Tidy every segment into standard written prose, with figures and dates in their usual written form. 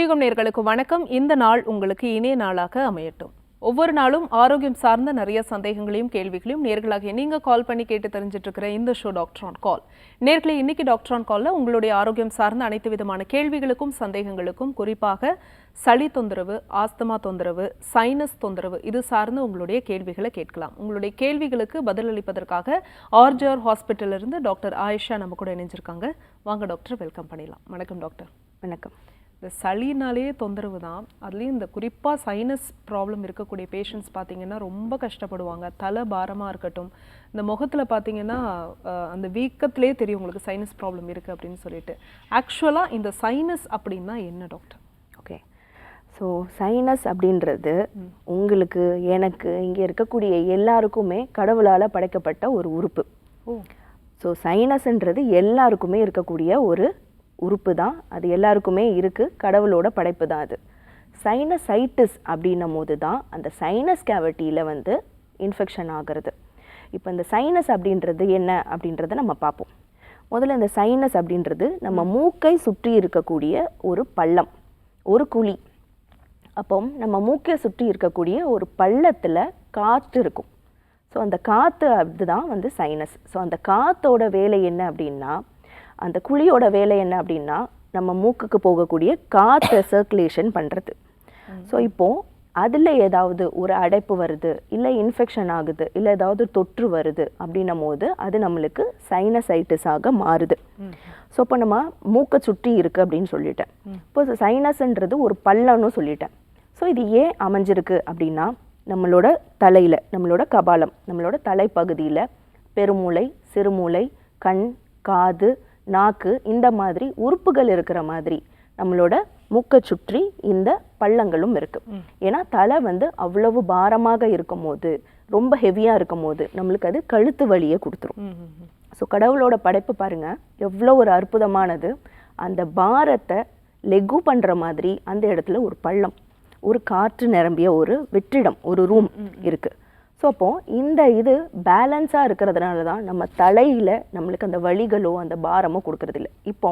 புதியுகம் நேயர்களுக்கு வணக்கம். இந்த நாள் உங்களுக்கு இனிய நாளாக அமையட்டும். ஒவ்வொரு நாளும் ஆரோக்கியம் சார்ந்த நிறைய சந்தேகங்களையும் கேள்விகளையும் நேர்களாக நீங்க கால் பண்ணி கேட்டு தெரிஞ்சிட்டு இருக்கிற இந்த ஷோ டாக்டர் ஆன் கால். நேர்களை இன்னைக்கு டாக்டர் ஆன் கால்ல உங்களுடைய ஆரோக்கியம் சார்ந்த அனைத்து விதமான கேள்விகளுக்கும் சந்தேகங்களுக்கும், குறிப்பாக சளி தொந்தரவு, ஆஸ்துமா தொந்தரவு, சைனஸ் தொந்தரவு இது சார்ந்து உங்களுடைய கேள்விகளை கேட்கலாம். உங்களுடைய கேள்விகளுக்கு பதிலளிப்பதற்காக ஆர்ஜிஆர் ஹாஸ்பிட்டல் இருந்து டாக்டர் ஆயிஷா நம்ம கூட இணைஞ்சிருக்காங்க. வாங்க டாக்டர், வெல்கம் பண்ணிடலாம். வணக்கம் டாக்டர். வணக்கம். இந்த சளினாலே தொந்தரவு தான். அதுலேயும் இந்த குறிப்பாக சைனஸ் ப்ராப்ளம் இருக்கக்கூடிய பேஷண்ட்ஸ் பார்த்தீங்கன்னா ரொம்ப கஷ்டப்படுவாங்க. தலை பாரமாக இருக்கட்டும், இந்த முகத்தில் பார்த்தீங்கன்னா அந்த வீக்கத்திலே தெரியும் உங்களுக்கு சைனஸ் ப்ராப்ளம் இருக்குது அப்படின்னு சொல்லிட்டு. ஆக்சுவலாக இந்த சைனஸ் அப்படின்னா என்ன டாக்டர்? ஓகே, ஸோ சைனஸ் அப்படின்றது உங்களுக்கு, எனக்கு, இங்கே இருக்கக்கூடிய எல்லாருக்குமே கடவுளால் படைக்கப்பட்ட ஒரு உறுப்பு. ஸோ சைனஸ்ன்றது எல்லாருக்குமே இருக்கக்கூடிய ஒரு உறுப்பு தான். அது எல்லாருக்குமே இருக்குது, கடவுளோட படைப்பு தான் அது. சைனசைட்டிஸ் அப்படின்னும் போது தான் அந்த சைனஸ் கேவிட்டியில் வந்து இன்ஃபெக்ஷன் ஆகிறது. இப்போ இந்த சைனஸ் அப்படின்றது என்ன அப்படின்றத நம்ம பார்ப்போம். முதல்ல இந்த சைனஸ் அப்படின்றது நம்ம மூக்கை சுற்றி இருக்கக்கூடிய ஒரு பள்ளம், ஒரு குழி. அப்போ நம்ம மூக்கை சுற்றி இருக்கக்கூடிய ஒரு பள்ளத்தில் காற்று இருக்கும். ஸோ அந்த காற்று அதுதான் வந்து சைனஸ். ஸோ அந்த காற்றோட வேலை என்ன அப்படின்னா, அந்த குழியோட வேலை என்ன அப்படின்னா, நம்ம மூக்குக்கு போகக்கூடிய காற்றை சர்க்குலேஷன் பண்ணுறது. ஸோ இப்போது அதில் ஏதாவது ஒரு அடைப்பு வருது, இல்லை இன்ஃபெக்ஷன் ஆகுது, இல்லை ஏதாவது தொற்று வருது அப்படின்னும் போது அது நம்மளுக்கு சைனசைட்டிஸாக மாறுது. ஸோ இப்போ நம்ம மூக்கை சுற்றி இருக்குது அப்படின்னு சொல்லிட்டேன். இப்போ சைனஸ்ன்றது ஒரு பள்ளம்னு சொல்லிட்டேன். ஸோ இது ஏன் அமைஞ்சிருக்கு அப்படின்னா, நம்மளோட தலையில், நம்மளோட கபாலம், நம்மளோட தலைப்பகுதியில் பெருமூளை, சிறுமூளை, கண், காது, நாக்கு, இந்த மாதிரி உறுப்புகள் இருக்கிற மாதிரி நம்மளோட மூக்கை சுற்றி இந்த பள்ளங்களும் இருக்குது. ஏன்னா தலை வந்து அவ்வளவு பாரமாக இருக்கும் போது, ரொம்ப ஹெவியாக இருக்கும் போது நம்மளுக்கு அது கழுத்து வலியை கொடுத்துரும். ஸோ கடவுளோட படைப்பு பாருங்கள் எவ்வளோ ஒரு அற்புதமானது. அந்த பாரத்தை லெகு பண்ணுற மாதிரி அந்த இடத்துல ஒரு பள்ளம், ஒரு காற்று நிரம்பிய ஒரு வெற்றிடம், ஒரு ரூம் இருக்குது. ஸோ அப்போது இந்த இது பேலன்ஸாக இருக்கிறதுனால தான் நம்ம தலையில் நம்மளுக்கு அந்த வலிகளோ அந்த பாரமோ கொடுக்கறதில்ல. இப்போ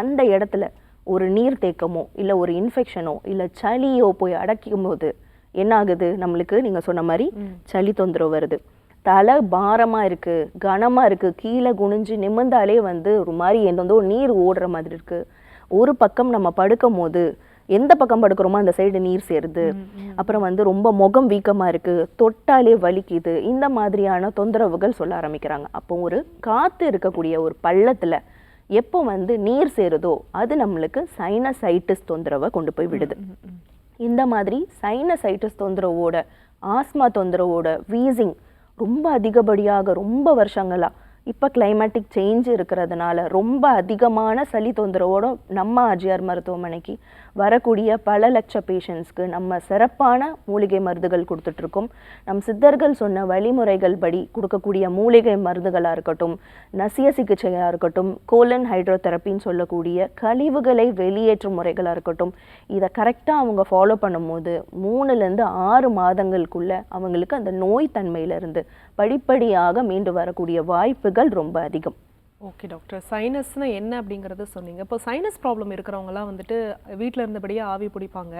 அந்த இடத்துல ஒரு நீர்த்தேக்கமோ இல்லை ஒரு இன்ஃபெக்ஷனோ இல்லை சளியோ போய் அடக்கும் போது என்ன ஆகுது, நம்மளுக்கு நீங்கள் சொன்ன மாதிரி சளி தொந்தரவு வருது. தலை பாரமாக இருக்குது, கனமாக இருக்குது, கீழே குனிஞ்சு நிமிர்ந்தாலே வந்து ஒரு மாதிரி எந்தோ நீர் ஓடுற மாதிரி இருக்குது. ஒரு பக்கம் நம்ம படுக்கும் போது எந்த பக்கம் படுக்கிறோமோ அந்த சைடு நீர் சேருது. அப்புறம் வந்து ரொம்ப முகம் வீக்கமாக இருக்குது, தொட்டாலே வலிக்குது, இந்த மாதிரியான தொந்தரவுகள் சொல்ல ஆரம்பிக்கிறாங்க. அப்போ ஒரு காற்று இருக்கக்கூடிய ஒரு பள்ளத்தில் எப்போ வந்து நீர் சேருதோ அது நம்மளுக்கு சைனசைட்டிஸ் தொந்தரவை கொண்டு போய் விடுது. இந்த மாதிரி சைனசைட்டிஸ் தொந்தரவோட, ஆஸ்மா தொந்தரவோட, வீசிங் ரொம்ப அதிகப்படியாக ரொம்ப வருஷங்களாக, இப்போ கிளைமேட்டிக் சேஞ்ச் இருக்கிறதுனால ரொம்ப அதிகமான சளி தொந்தரவோட நம்ம ஆர்ஜிஆர் மருத்துவமனைக்கு வரக்கூடிய பல லட்ச பேஷண்ட்ஸ்க்கு நம்ம சிறப்பான மூலிகை மருந்துகள் கொடுத்துட்ருக்கோம். நம் சித்தர்கள் சொன்ன வழிமுறைகள் படி கொடுக்கக்கூடிய மூலிகை மருந்துகளாக இருக்கட்டும், நசிய சிகிச்சையாக இருக்கட்டும், கோலன் ஹைட்ரோதெரப்பின்னு சொல்லக்கூடிய கழிவுகளை வெளியேற்றும் முறைகளாக இருக்கட்டும், இதை கரெக்டாக அவங்க ஃபாலோ பண்ணும்போது 3லேருந்து 6 மாதங்களுக்குள்ள அவங்களுக்கு அந்த நோய் தன்மையிலிருந்து படிப்படியாக மீண்டு வரக்கூடிய வாய்ப்புகள் ரொம்ப அதிகம். ஓகே டாக்டர், சைனஸ்னா என்ன அப்படிங்கிறத சொன்னீங்க. இப்போ சைனஸ் ப்ராப்ளம் இருக்கிறவங்கலாம் வந்துட்டு வீட்டில் இருந்தபடியே ஆவி பிடிப்பாங்க.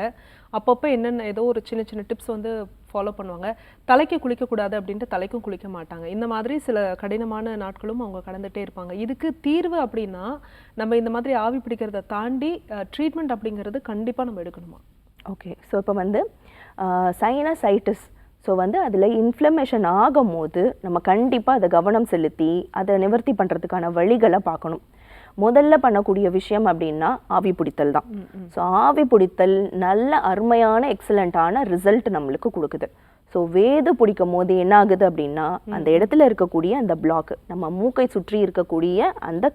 அப்பப்போ என்னென்ன ஏதோ ஒரு சின்ன சின்ன டிப்ஸ் வந்து ஃபாலோ பண்ணுவாங்க. தலைக்கு குளிக்கக்கூடாது அப்படின்ட்டு தலைக்கும் குளிக்க மாட்டாங்க. இந்த மாதிரி சில கடினமான நாட்களும் அவங்க கடந்துகிட்டே இருப்பாங்க. இதுக்கு தீர்வு அப்படின்னா நம்ம இந்த மாதிரி ஆவி பிடிக்கிறத தாண்டி ட்ரீட்மெண்ட் அப்படிங்கிறது கண்டிப்பாக நம்ம எடுக்கணுமா? ஓகே, ஸோ இப்போ வந்து சைனசைட்டிஸ், ஸோ வந்து அதில் இன்ஃப்ளமேஷன் ஆகும் போது நம்ம கண்டிப்பாக அதை கவனம் செலுத்தி அதை நிவர்த்தி பண்ணுறதுக்கான வழிகளை பார்க்கணும். முதல்ல பண்ணக்கூடிய விஷயம் அப்படின்னா ஆவி பிடித்தல் தான். ஸோ ஆவி பிடித்தல் நல்ல அருமையான எக்ஸலண்ட்டான ரிசல்ட் நம்மளுக்கு கொடுக்குது. ஸோ வேது பிடிக்கும் போது என்ன ஆகுது அப்படின்னா, அந்த இடத்துல இருக்கக்கூடிய அந்த பிளாக், நம்ம மூக்கை சுற்றி இருக்கக்கூடிய அந்த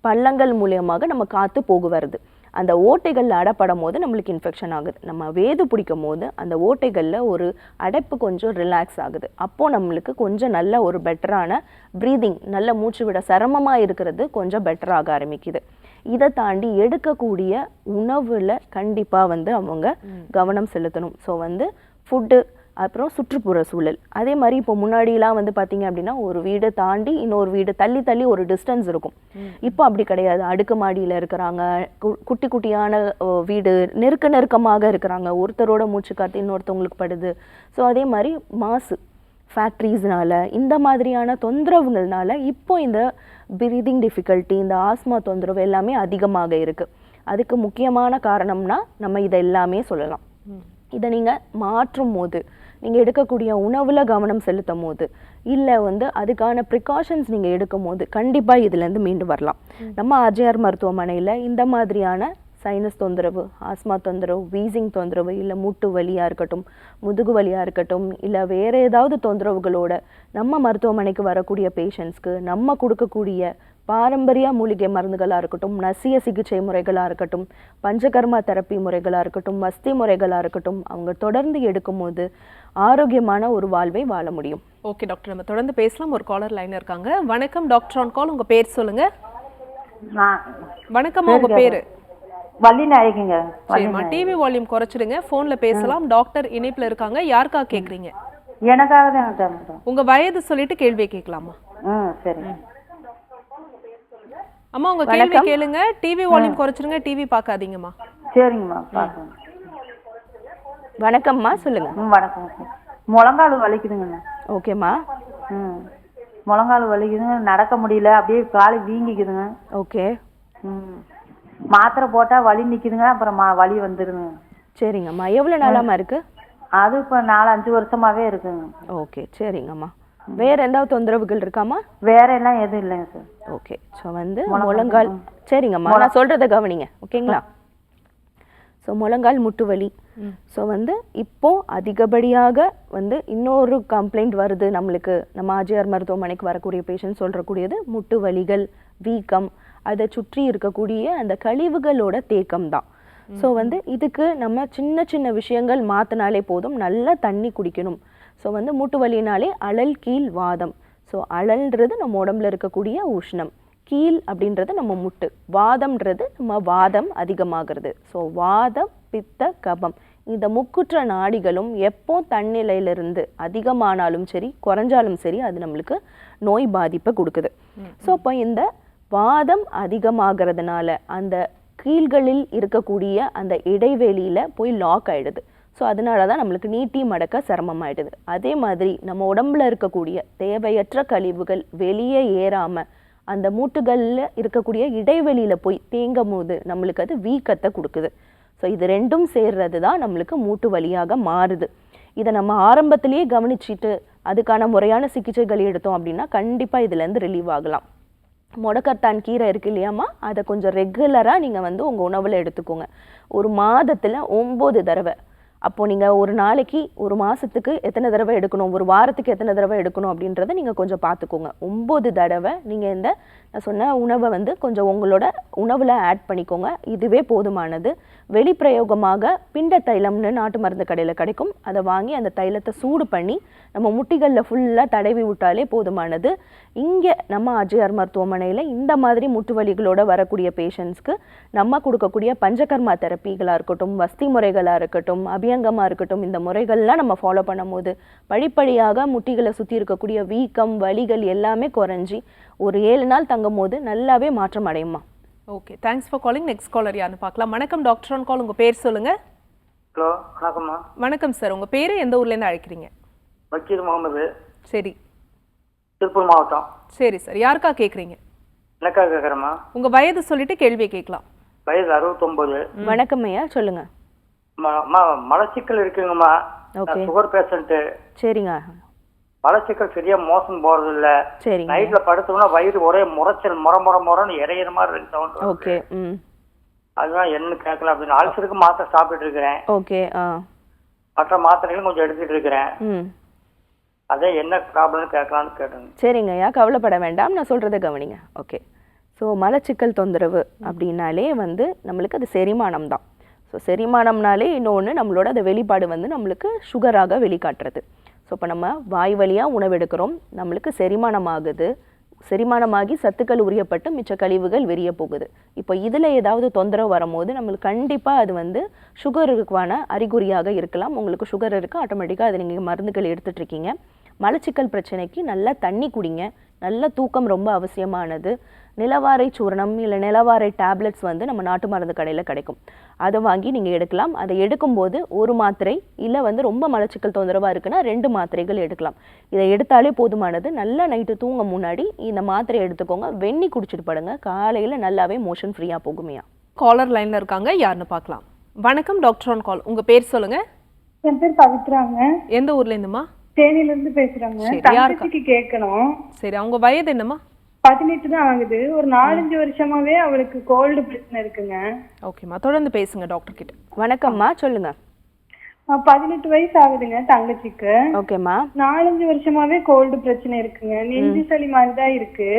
பள்ளங்கள் மூலியமாக நம்ம காற்று போகு வருது. அந்த ஓட்டைகளில் அடப்படும் போது நம்மளுக்கு இன்ஃபெக்ஷன் ஆகுது. நம்ம வேது பிடிக்கும் போது அந்த ஓட்டைகளில் ஒரு அடைப்பு கொஞ்சம் ரிலாக்ஸ் ஆகுது. அப்போது நம்மளுக்கு கொஞ்சம் நல்ல ஒரு பெட்டரான ப்ரீதிங், நல்ல மூச்சு விட சிரமமாக இருக்கிறது கொஞ்சம் பெட்டராக ஆரம்பிக்குது. இதை தாண்டி எடுக்கக்கூடிய உணவில் கண்டிப்பாக வந்து அவங்க கவனம் செலுத்தணும். ஸோ வந்து ஃபுட்டு அப்புறம் சுற்றுப்புற சூழல். அதே மாதிரி இப்போ முன்னாடிலாம் வந்து பார்த்தீங்க அப்படின்னா ஒரு வீடை தாண்டி இன்னொரு வீடு தள்ளி தள்ளி ஒரு டிஸ்டன்ஸ் இருக்கும். இப்போ அப்படி கிடையாது. அடுக்குமாடியில் இருக்கிறாங்க, குட்டி குட்டியான வீடு, நெருக்கமாக இருக்கிறாங்க, ஒருத்தரோட மூச்சு காற்று இன்னொருத்தவங்களுக்கு படுது. ஸோ அதே மாதிரி மாசு, ஃபேக்ட்ரிஸ்னால, இந்த மாதிரியான தொந்தரவுகள்னால இப்போ இந்த பிரீதிங் டிஃபிகல்ட்டி, இந்த ஆஸ்மா தொந்தரவு எல்லாமே அதிகமாக இருக்குது. அதுக்கு முக்கியமான காரணம்னா நம்ம இதை எல்லாமே சொல்லலாம். இதை நீங்கள் மாற்றும் போது, நீங்கள் எடுக்கக்கூடிய உணவில் கவனம் செலுத்தும் போது, இல்லை வந்து அதுக்கான ப்ரிகாஷன்ஸ் நீங்கள் எடுக்கும் போது கண்டிப்பாக இதுலேருந்து மீண்டு வரலாம். நம்ம ஆர்ஜிஆர் மருத்துவமனையில் இந்த மாதிரியான சைனஸ் தொந்தரவு, ஆஸ்மா தொந்தரவு, வீசிங் தொந்தரவு, இல்லை மூட்டு வலியாக இருக்கட்டும், முதுகு வலியாக இருக்கட்டும், இல்லை வேறு ஏதாவது தொந்தரவுகளோட நம்ம மருத்துவமனைக்கு வரக்கூடிய பேஷண்ட்ஸ்க்கு நம்ம கொடுக்கக்கூடிய பாரம்பரிய மூலிகை மருந்துகளாக இருக்கட்டும், நசிய சிகிச்சை முறைகளாக இருக்கட்டும், பஞ்சகர்மா தெரப்பி முறைகளாக இருக்கட்டும், வஸ்தி முறைகளாக இருக்கட்டும், அவங்க தொடர்ந்து எடுக்கும்போது ஆரோக்கியமான ஒரு வாழ்வை வாழ முடியும். ஓகே டாக்டர், நம்ம தொடர்ந்து பேசலாம். ஒரு காலர் லைன் இருக்காங்க. வணக்கம், டாக்டர் ஆன் கால். உங்க பேர் சொல்லுங்க. வணக்கம், உங்க பேரு? வள்ளி நாயகிங்க. சரிம்மா, டிவி வால்யூம் குறைச்சிடுங்க, போன்ல பேசலாம். டாக்டர் இணைப்புல இருக்காங்க. யாருக்கா கேக்குறீங்க? எனக்காக தான். உங்க வயது சொல்லிட்டு கேள்வியை கேட்கலாமா? சரி. அம்மா, உங்க கேள்வி கேளுங்க. டிவி வால்யூம் குறைச்சிடுங்க, டிவி பார்க்காதீங்கம்மா. சரிங்கம்மா, பார்க்கலாம். வணக்கம்மா, சொல்லுங்க. வணக்கம். முழங்கால் வலிக்குதுங்கண்ணா. ஓகேம்மா. முழங்கால் வலிக்குதுங்க, நடக்க முடியல, அப்படியே காலு வீங்கிக்குதுங்க. ஓகே. மாத்திரை போட்டா வலி நிக்குதுங்க, அப்புறம் வலி வந்துருங்க. சரிங்கம்மா. எவ்வளவு நாளாமா இருக்கு? அது இப்ப 4-5 வருஷமாவே இருக்குங்க. ஓகே, சரிங்கம்மா. வேற எதாவது தொந்தரவுகள் இருக்காமா? வேற எல்லாம் எதுவும் இல்லைங்க சார். ஓகே. ஸோ வந்து முழங்கால், சரிங்கம்மா, நான் சொல்றதை கவனிங்க, ஓகேங்களா? ஸோ முழங்கால் முட்டு வலி. ஸோ வந்து இப்போ அதிகப்படியாக வந்து இன்னொரு கம்ப்ளைண்ட் வருது நம்மளுக்கு, நம்ம ஆர்ஜிஆர் மருத்துவமனைக்கு வரக்கூடிய பேஷண்ட் சொல்றக்கூடியது முட்டு வலிகள், வீக்கம், அதை சுற்றி இருக்கக்கூடிய அந்த கழிவுகளோட தேக்கம் தான். ஸோ வந்து இதுக்கு நம்ம சின்ன சின்ன விஷயங்கள் மாற்றினாலே போதும். நல்லா தண்ணி குடிக்கணும். ஸோ வந்து மூட்டு வலினாலே அழல் கீழ் வாதம். ஸோ அழல்ன்றது நம்ம உடம்புல இருக்கக்கூடிய உஷ்ணம், கீழ் அப்படின்றது நம்ம முட்டு, வாதம்ன்றது நம்ம வாதம் அதிகமாகிறது. ஸோ வாதம், பித்த, கபம், இந்த முக்குற்ற நாடிகளும் எப்போ தன்னிலையிலிருந்து அதிகமானாலும் சரி குறைஞ்சாலும் சரி அது நம்மளுக்கு நோய் பாதிப்பை கொடுக்குது. ஸோ அப்போ இந்த வாதம் அதிகமாகிறதுனால அந்த கீழ்களில் இருக்கக்கூடிய அந்த இடைவெளியில் போய் லாக் ஆகிடுது. ஸோ அதனால தான் நம்மளுக்கு நீட்டி மடக்க சிரமமாயிடுது. அதே மாதிரி நம்ம உடம்புல இருக்கக்கூடிய தேவையற்ற கழிவுகள் வெளியே ஏறாமல் அந்த மூட்டுகளில் இருக்கக்கூடிய இடைவெளியில் போய் தேங்கும் போது நம்மளுக்கு அது வீக்கத்தை கொடுக்குது. ஸோ இது ரெண்டும் சேர்றது தான் நம்மளுக்கு மூட்டு வலியாக மாறுது. இதை நம்ம ஆரம்பத்திலேயே கவனிச்சுட்டு அதுக்கான முறையான சிகிச்சைகள் எடுத்தோம் அப்படின்னா கண்டிப்பாக இதுலேருந்து ரிலீவ் ஆகலாம். முடக்கத்தான் கீரை இருக்கு இல்லையாம்மா, அதை கொஞ்சம் ரெகுலராக நீங்கள் வந்து உங்கள் உணவில் எடுத்துக்கோங்க. ஒரு மாதத்தில் 9 தடவை. அப்போது நீங்கள் ஒரு நாளைக்கு, ஒரு மாதத்துக்கு எத்தனை தடவை எடுக்கணும், ஒரு வாரத்துக்கு எத்தனை தடவை எடுக்கணும் அப்படின்றத நீங்கள் கொஞ்சம் பார்த்துக்கோங்க. 9 தடவை நீங்கள் இந்த நான் சொன்ன உணவை வந்து கொஞ்சம் உங்களோட உணவில் ஆட் பண்ணிக்கோங்க. இதுவே போதுமானது. வெளிப்பிரயோகமாக பிண்ட தைலம்னு நாட்டு மருந்து கடையில் கிடைக்கும். அதை வாங்கி அந்த தைலத்தை சூடு பண்ணி நம்ம முட்டிகளில் ஃபுல்லாக தடவி விட்டாலே போதுமானது. இங்கே நம்ம ஆர்ஜிஆர் மருத்துவமனையில் இந்த மாதிரி முட்டு வலிகளோட வரக்கூடிய பேஷண்ட்ஸ்க்கு நம்ம கொடுக்கக்கூடிய பஞ்சகர்மா தெரப்பிகளாக இருக்கட்டும், வஸ்தி முறைகளாக இருக்கட்டும், அபியங்கமாக இருக்கட்டும், இந்த முறைகள்லாம் நம்ம ஃபாலோ பண்ணும்போது படிப்படியாக முட்டிகளை சுற்றி இருக்கக்கூடிய வீக்கம், வலிகள் எல்லாமே குறைஞ்சி ஒரு 7 நாள் தங்கும் போது நல்லாவே மாற்றம் அடையுமா. Okay, thanks for calling. Next caller யாருன்னு பார்க்கலாம். வணக்கம், டாக்டர் ஆன் கால். உங்கள் பேர் சொல்லுங்க. ஹலோ, வணக்கம்மா. வணக்கம் சார், உங்கள் பேர் எந்த ஊர்லேருந்து அழைக்கிறீங்க? வக்கீல் முகமது. சரி, திருப்பூர் மாவட்டம். சரி சார், யாருக்கா கேட்குறீங்க? எனக்காக கேட்குறேம்மா. உங்கள் வயது சொல்லிட்டு கேள்வியை கேட்கலாம். வயது 69. வணக்கம் ஐயா, சொல்லுங்க. மலச்சிக்கல் இருக்குங்கம்மா. Sugar patient. சரிங்க. மலச்சிக்கல் சரியா மோசம் போறது இல்ல. சரிங்க. நைட்ல படுத்தோம்னா வயிறு ஒரே முறைச்சல், முறன்னு இறையிற மாதிரி இருக்கு சவுண்ட். ஓகே. அதுதான் என்ன கேட்கலாம் அப்படின்னு. அல்சருக்கு மாத்திரை சாப்பிட்டுட்டு இருக்கிறேன். ஓகே. மற்ற மாத்திரைகளும் கொஞ்சம் எடுத்துட்டு இருக்கிறேன். அதே என்ன ப்ராப்ளம்னு கேட்கலான்னு கேட்டேன். சரிங்க ஐயா, கவலைப்பட வேண்டாம், நான் சொல்கிறத கவனிங்க. ஓகே. ஸோ மலச்சிக்கல் தொந்தரவு அப்படின்னாலே வந்து நம்மளுக்கு அது செரிமானம் தான். ஸோ செரிமானம்னாலே இன்னொன்று நம்மளோட அந்த வெளிப்பாடு வந்து நம்மளுக்கு சுகராக வெளிக்காட்டுறது. ஸோ இப்போ நம்ம வாய் வழியாக உணவு எடுக்கிறோம், நம்மளுக்கு செரிமானம் ஆகுது, செரிமானமாகி சத்துக்கள் உரியப்பட்டு மிச்ச கழிவுகள் வெளியே போகுது. இப்போ இதில் ஏதாவது தொந்தரவு வரும்போது நம்மளுக்கு கண்டிப்பாக அது வந்து சுகருக்கான அறிகுறியாக இருக்கலாம். உங்களுக்கு சுகர் இருக்குது, ஆட்டோமேட்டிக்காக அது நீங்கள் மருந்துகள் எடுத்துகிட்ருக்கீங்க. மலச்சிக்கல் பிரச்சனைக்கு நல்லா தண்ணி குடிங்க, நல்ல தூக்கம் ரொம்ப அவசியமானது. நிலவாரை சூரணம் இல்லை நிலவாரை டேப்லெட்ஸ் வந்து நம்ம நாட்டு மருந்து கடையில் கிடைக்கும், அதை வாங்கி நீங்கள் எடுக்கலாம். அதை எடுக்கும்போது ஒரு மாத்திரை இல்லை வந்து ரொம்ப மலச்சிக்கல் தொந்தரவாக இருக்குன்னா 2 மாத்திரைகள் எடுக்கலாம். இதை எடுத்தாலே போதுமானது. நல்லா நைட்டு தூங்க முன்னாடி இந்த மாத்திரை எடுத்துக்கோங்க, வெந்நி குடிச்சிட்டு படுங்க, காலையில் நல்லாவே மோஷன் ஃப்ரீயாக போகுமையா. காலர் லைன்ல இருக்காங்க, யாருன்னு பார்க்கலாம். வணக்கம் டாக்டர் ஆன் கால், உங்க பேர் சொல்லுங்க. என் பேர் பவித்ராங்க. எந்த ஊர்ல இருந்துமா? தேனியில இருந்து பேசுறாங்க. தங்கச்சிக்கு கேட்கணும். சரி, அவங்க வயது என்னமா? 18 தான் ஆகுது. ஒரு 4-5 வருஷமாவே அவளுக்கு கோல்டு பிரச்சனை இருக்குங்க. ஓகேம்மா, தொடர்ந்து பேசுங்க டாக்டர் கிட்ட. வணக்கம்மா, சொல்லுங்க. 18 வயசு ஆகுதுங்க தங்கச்சிக்கு. ஓகேம்மா. 4-5 வருஷமாவே கோல்டு பிரச்சனை இருக்குங்க. நெஞ்சு சளி மாதிரிதான் இருக்கு.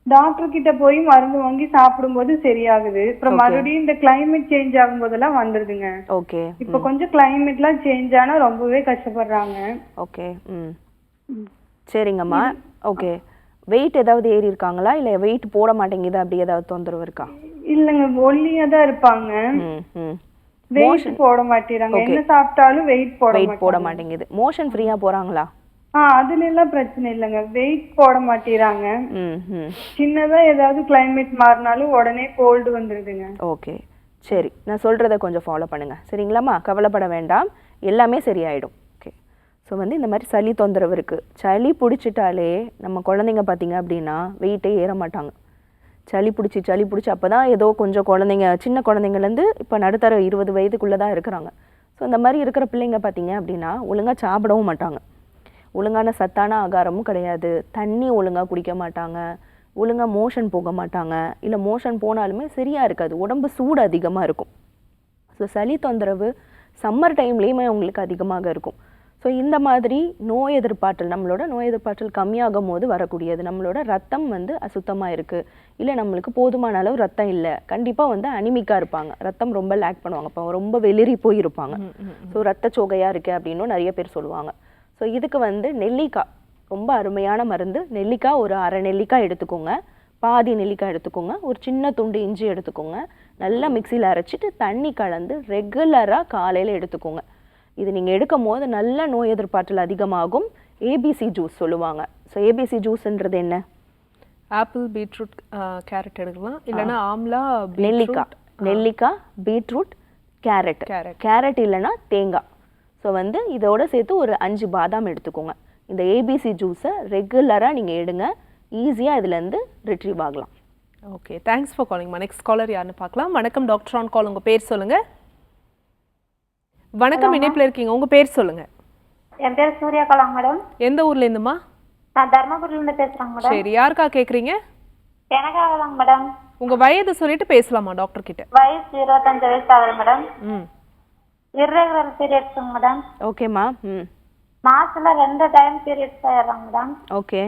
டாக்டர் கிட்ட போய் மருந்து வாங்கி சாப்பிடும்போது சரியாகுது. அப்புறம் மறுபடியும் இந்த கிளைமேட் சேஞ்ச் ஆகும் போதெல்லாம் வந்துருதுங்க. ஓகே. இப்ப கொஞ்சம் கிளைமேட்லாம் சேஞ்ச் ஆனா ரொம்பவே கஷ்டப்படுறாங்க. ஓகே. சரிங்கம்மா. ஓகே. வெயிட் ஏதாவது ஏறி இருக்காங்களா இல்ல வெயிட் போட மாட்டேங்குது அப்படி ஏதாவது தொந்தரவு இருக்கா? இல்லங்க, ஒல்லியா தான் இருப்பாங்க. வெயிட் போட மாட்டேறாங்க. என்ன சாப்பிட்டாலும் வெயிட் போட மாட்டேங்குது. மோஷன் ஃப்ரீயா போறாங்களா? அதுல எல்லாம் பிரச்சனை இல்லங்க, வெயிட் போட மாட்டேறாங்க. சின்னதா ஏதாவது கிளைமேட் மாறினாலும் உடனே கோல்டு வந்துருதுங்க. ஓகே, சரி, நான் சொல்றத கொஞ்சம் ஃபாலோ பண்ணுங்க, சரிங்களாம்மா? கவலைப்பட வேண்டாம், எல்லாமே சரியாயிடும். ஓகே. ஸோ வந்து இந்த மாதிரி சளி தொந்தரவு இருக்கு. சளி பிடிச்சிட்டாலே நம்ம குழந்தைங்க பார்த்தீங்க அப்படின்னா வெயிட்டே ஏற மாட்டாங்க. சளி பிடிச்சி அப்போ தான் ஏதோ கொஞ்சம் குழந்தைங்க, சின்ன குழந்தைங்கலேருந்து இப்போ நடுத்தர 20 வயதுக்குள்ளே தான் இருக்கிறாங்க. ஸோ இந்த மாதிரி இருக்கிற பிள்ளைங்க பார்த்தீங்க அப்படின்னா ஒழுங்காக சாப்பிடவும் மாட்டாங்க, ஒழுங்கான சத்தான ஆகாரமும் கிடையாது, தண்ணி ஒழுங்காக குடிக்க மாட்டாங்க, ஒழுங்காக மோஷன் போக மாட்டாங்க, இல்லை மோஷன் போனாலுமே சரியாக இருக்காது, உடம்பு சூடு அதிகமாக இருக்கும். ஸோ சளி தொந்தரவு சம்மர் டைம்லேயுமே உங்களுக்கு அதிகமாக இருக்கும். ஸோ இந்த மாதிரி நோய் எதிர்ப்பாற்றல், நம்மளோட நோய் எதிர்ப்பாற்றல் கம்மியாகும் போது வரக்கூடியது. நம்மளோட ரத்தம் வந்து அசுத்தமாக இருக்குது, இல்லை நம்மளுக்கு போதுமான அளவு ரத்தம் இல்லை, கண்டிப்பாக வந்து அனிமிக்காக இருப்பாங்க, ரத்தம் ரொம்ப லேக் பண்ணுவாங்க, இப்போ ரொம்ப வெளிரி போயிருப்பாங்க. ஸோ ரத்த சோகையாக இருக்குது அப்படின்னும் நிறைய பேர் சொல்லுவாங்க. ஸோ இதுக்கு வந்து நெல்லிக்காய் ரொம்ப அருமையான மருந்து. நெல்லிக்காய் ஒரு அரை நெல்லிக்காய் எடுத்துக்கோங்க, பாதி நெல்லிக்காய் எடுத்துக்கோங்க, ஒரு சின்ன துண்டு இஞ்சி எடுத்துக்கோங்க, நல்லா மிக்சியில் அரைச்சிட்டு தண்ணி கலந்து ரெகுலராக காலையில் எடுத்துக்கோங்க. இது நீங்கள் எடுக்கும் போது நல்ல நோய் எதிர்ப்பாற்றல் அதிகமாகும். ஏபிசி ஜூஸ் சொல்லுவாங்க. ஸோ ஏபிசி ஜூஸ்ன்றது என்ன? ஆப்பிள், பீட்ரூட், கேரட் எடுக்கலாம், இல்லைன்னா ஆம்லா, நெல்லிக்காய், பீட்ரூட், கேரட் இல்லைன்னா தேங்காய். ஸோ வந்து இதோட சேர்த்து ஒரு 5 பாதாம் எடுத்துக்கோங்க. இந்த ஏபிசி ஜூஸை ரெகுலராக நீங்கள் எடுங்க, ஈஸியாக இதுலேருந்து ரிட்ரீவ் ஆகலாம். ஓகே, தேங்க்ஸ் ஃபார் காலிங்மா. நெக்ஸ்ட் காலர் யாருன்னு பார்க்கலாம். வணக்கம் டாக்டர் ஆன் கால், உங்கள் பேர் சொல்லுங்க. வணக்கம், இணைப்பில் இருக்கீங்க, உங்கள் பேர் சொல்லுங்க. என் பேர் சூர்யா கலா மேடம். எந்த ஊர்ல இருந்துமா? நான் தர்மபுரியில இருந்து பேசுறேன் மேடம். சரி, யாருக்கா கேக்குறீங்க? எனக்காக தான் மேடம். உங்க வயது சொல்லிட்டு பேசலாமா டாக்டர் கிட்ட? வயசு 25 வயசு ஆகுது மேடம். Irregular periods madam. ஓகேம்மா. மாசத்துல 2 டைம் பீரியட்ஸ் ஆயிடுறாங்க மேடம். ஓகே.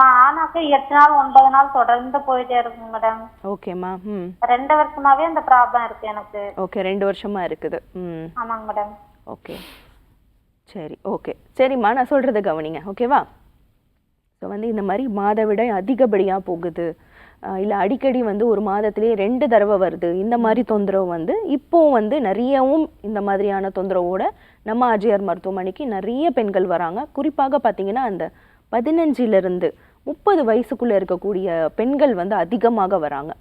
ஆனாக்கு 8 நாள் 9 நாள் தொடர்ந்து போயிட்டே இருக்குங்க மேடம். ஓகேம்மா. 2 வருஷமாவே இந்த ப்ராப்ளம் இருக்கு எனக்கு. ஓகே, 2 வருஷமா இருக்குது. ஆமாங்க மேடம். ஓகே, சரி, ஓகே, சரிம்மா, நான் சொல்கிறத கவனிங்க, ஓகேவா? ஸோ வந்து இந்த மாதிரி மாதவிடாய் அதிகப்படியாக போகுது, இல்லை அடிக்கடி வந்து ஒரு மாதத்துலேயே 2 தடவை வருது, இந்த மாதிரி தொந்தரவு வந்து இப்போது வந்து நிறையவும் இந்த மாதிரியான தொந்தரவோட நம்ம ஆர்ஜிஆர் மருத்துவமனைக்கு நிறைய பெண்கள் வராங்க. குறிப்பாக பார்த்தீங்கன்னா அந்த 15லிருந்து 30 வயசுக்குள்ளே இருக்கக்கூடிய பெண்கள் வந்து அதிகமாக வராங்க.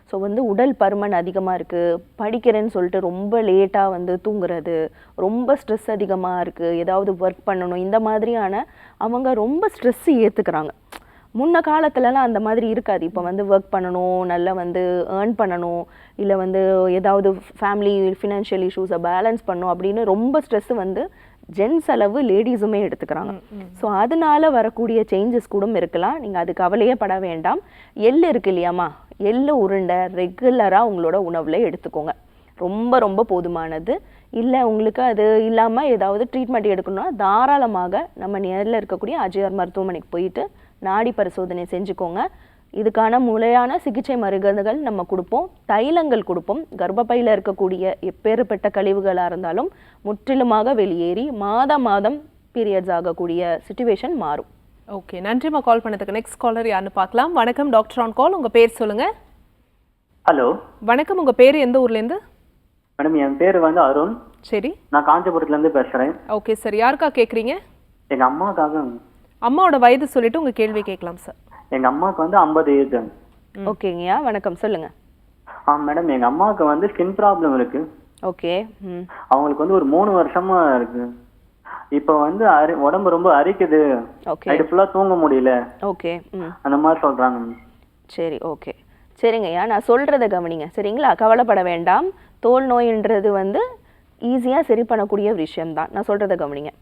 ஸோ வந்து உடல் பருமன் அதிகமாக இருக்குது, படிக்கிறேன்னு சொல்லிட்டு ரொம்ப லேட்டாக வந்து தூங்குறது, ரொம்ப ஸ்ட்ரெஸ் அதிகமாக இருக்குது, ஏதாவது ஒர்க் பண்ணணும், இந்த மாதிரியான அவங்க ரொம்ப ஸ்ட்ரெஸ்ஸு ஏற்றுக்கிறாங்க. முன்ன காலத்துலலாம் அந்த மாதிரி இருக்காது. இப்போ வந்து ஒர்க் பண்ணணும், நல்லா வந்து ஏர்ன் பண்ணணும், இல்லை வந்து ஏதாவது ஃபேமிலி ஃபினான்ஷியல் இஷ்யூஸை பேலன்ஸ் பண்ணணும் அப்படின்னு ரொம்ப ஸ்ட்ரெஸ்ஸு வந்து ஜென்ஸ் அளவு லேடிஸுமே எடுத்துக்கிறாங்க. ஸோ அதனால வரக்கூடிய சேஞ்சஸ் கூட இருக்கலாம். நீங்கள் அது கவலையே பட வேண்டாம். எள்ளு இருக்கு இல்லையாம்மா, எள்ளு உருண்டை ரெகுலராக உங்களோட உணவில் எடுத்துக்கோங்க, ரொம்ப ரொம்ப போதுமானது. இல்லை உங்களுக்கு அது இல்லாமல் ஏதாவது ட்ரீட்மெண்ட் எடுக்கணும்னா தாராளமாக நம்ம நேரில் இருக்கக்கூடிய ஆர்ஜிஆர் மருத்துவமனைக்கு போயிட்டு நாடி பரிசோதனை செஞ்சுக்கோங்க. இதுக்கான முறையான சிகிச்சை மருந்துகள் நம்ம கொடுப்போம், தைலங்கள் கொடுப்போம். கர்ப்பப்பையில் இருக்கக்கூடிய எப்பேற்பட்ட கழிவுகளாக இருந்தாலும் முற்றிலுமாக வெளியேறி மாதம் பீரியட்ஸ் ஆகக்கூடிய சிச்சுவேஷன் மாறும். ஓகே, நன்றிம்மா கால் பண்ணதுக்கு. நெக்ஸ்ட் காலர் யாருன்னு பார்க்கலாம். வணக்கம் டாக்டர் ஆன் கால், உங்க பேர் சொல்லுங்க. ஹலோ வணக்கம், உங்க பேர் எந்த ஊர்ல இருந்து? மேடம், என் பேர் வந்து அருண். சரி, நான் காஞ்சிபுரத்துல இருந்து பேசுறேன். Okay sir. யாருக்கா கேக்குறீங்க? எங்க அம்மாவுக்காக. அம்மாவோட வயது சொல்லிட்டு உங்க கேள்வி கேட்கலாம் சார். எங்க அம்மாவுக்கு வந்து 50 ஏஜ். ஓகேங்கய்யா, வணக்கம், சொல்லுங்க. மேடம், எங்க அம்மாவுக்கு வந்து ஸ்கின் ப்ராப்ளம் இருக்கு. ஓகே. அவங்களுக்கு வந்து ஒரு 3 வருஷமா இருக்கு. இப்போ வந்து உடம்பு ரொம்ப அரிக்குது, நைட்டு ஃபுல்லா தூங்க முடியல. ஓகே. அந்த மாதிரி சொல்றாங்க. சரி, ஓகே. சரிங்கய்யா, நான் சொல்கிறத கவனிங்க, சரிங்களா? கவலைப்பட வேண்டாம். தோல் நோயின்றது வந்து ஈஸியாக சரி பண்ணக்கூடிய விஷயம்தான். நான் சொல்கிறத கவனிங்க.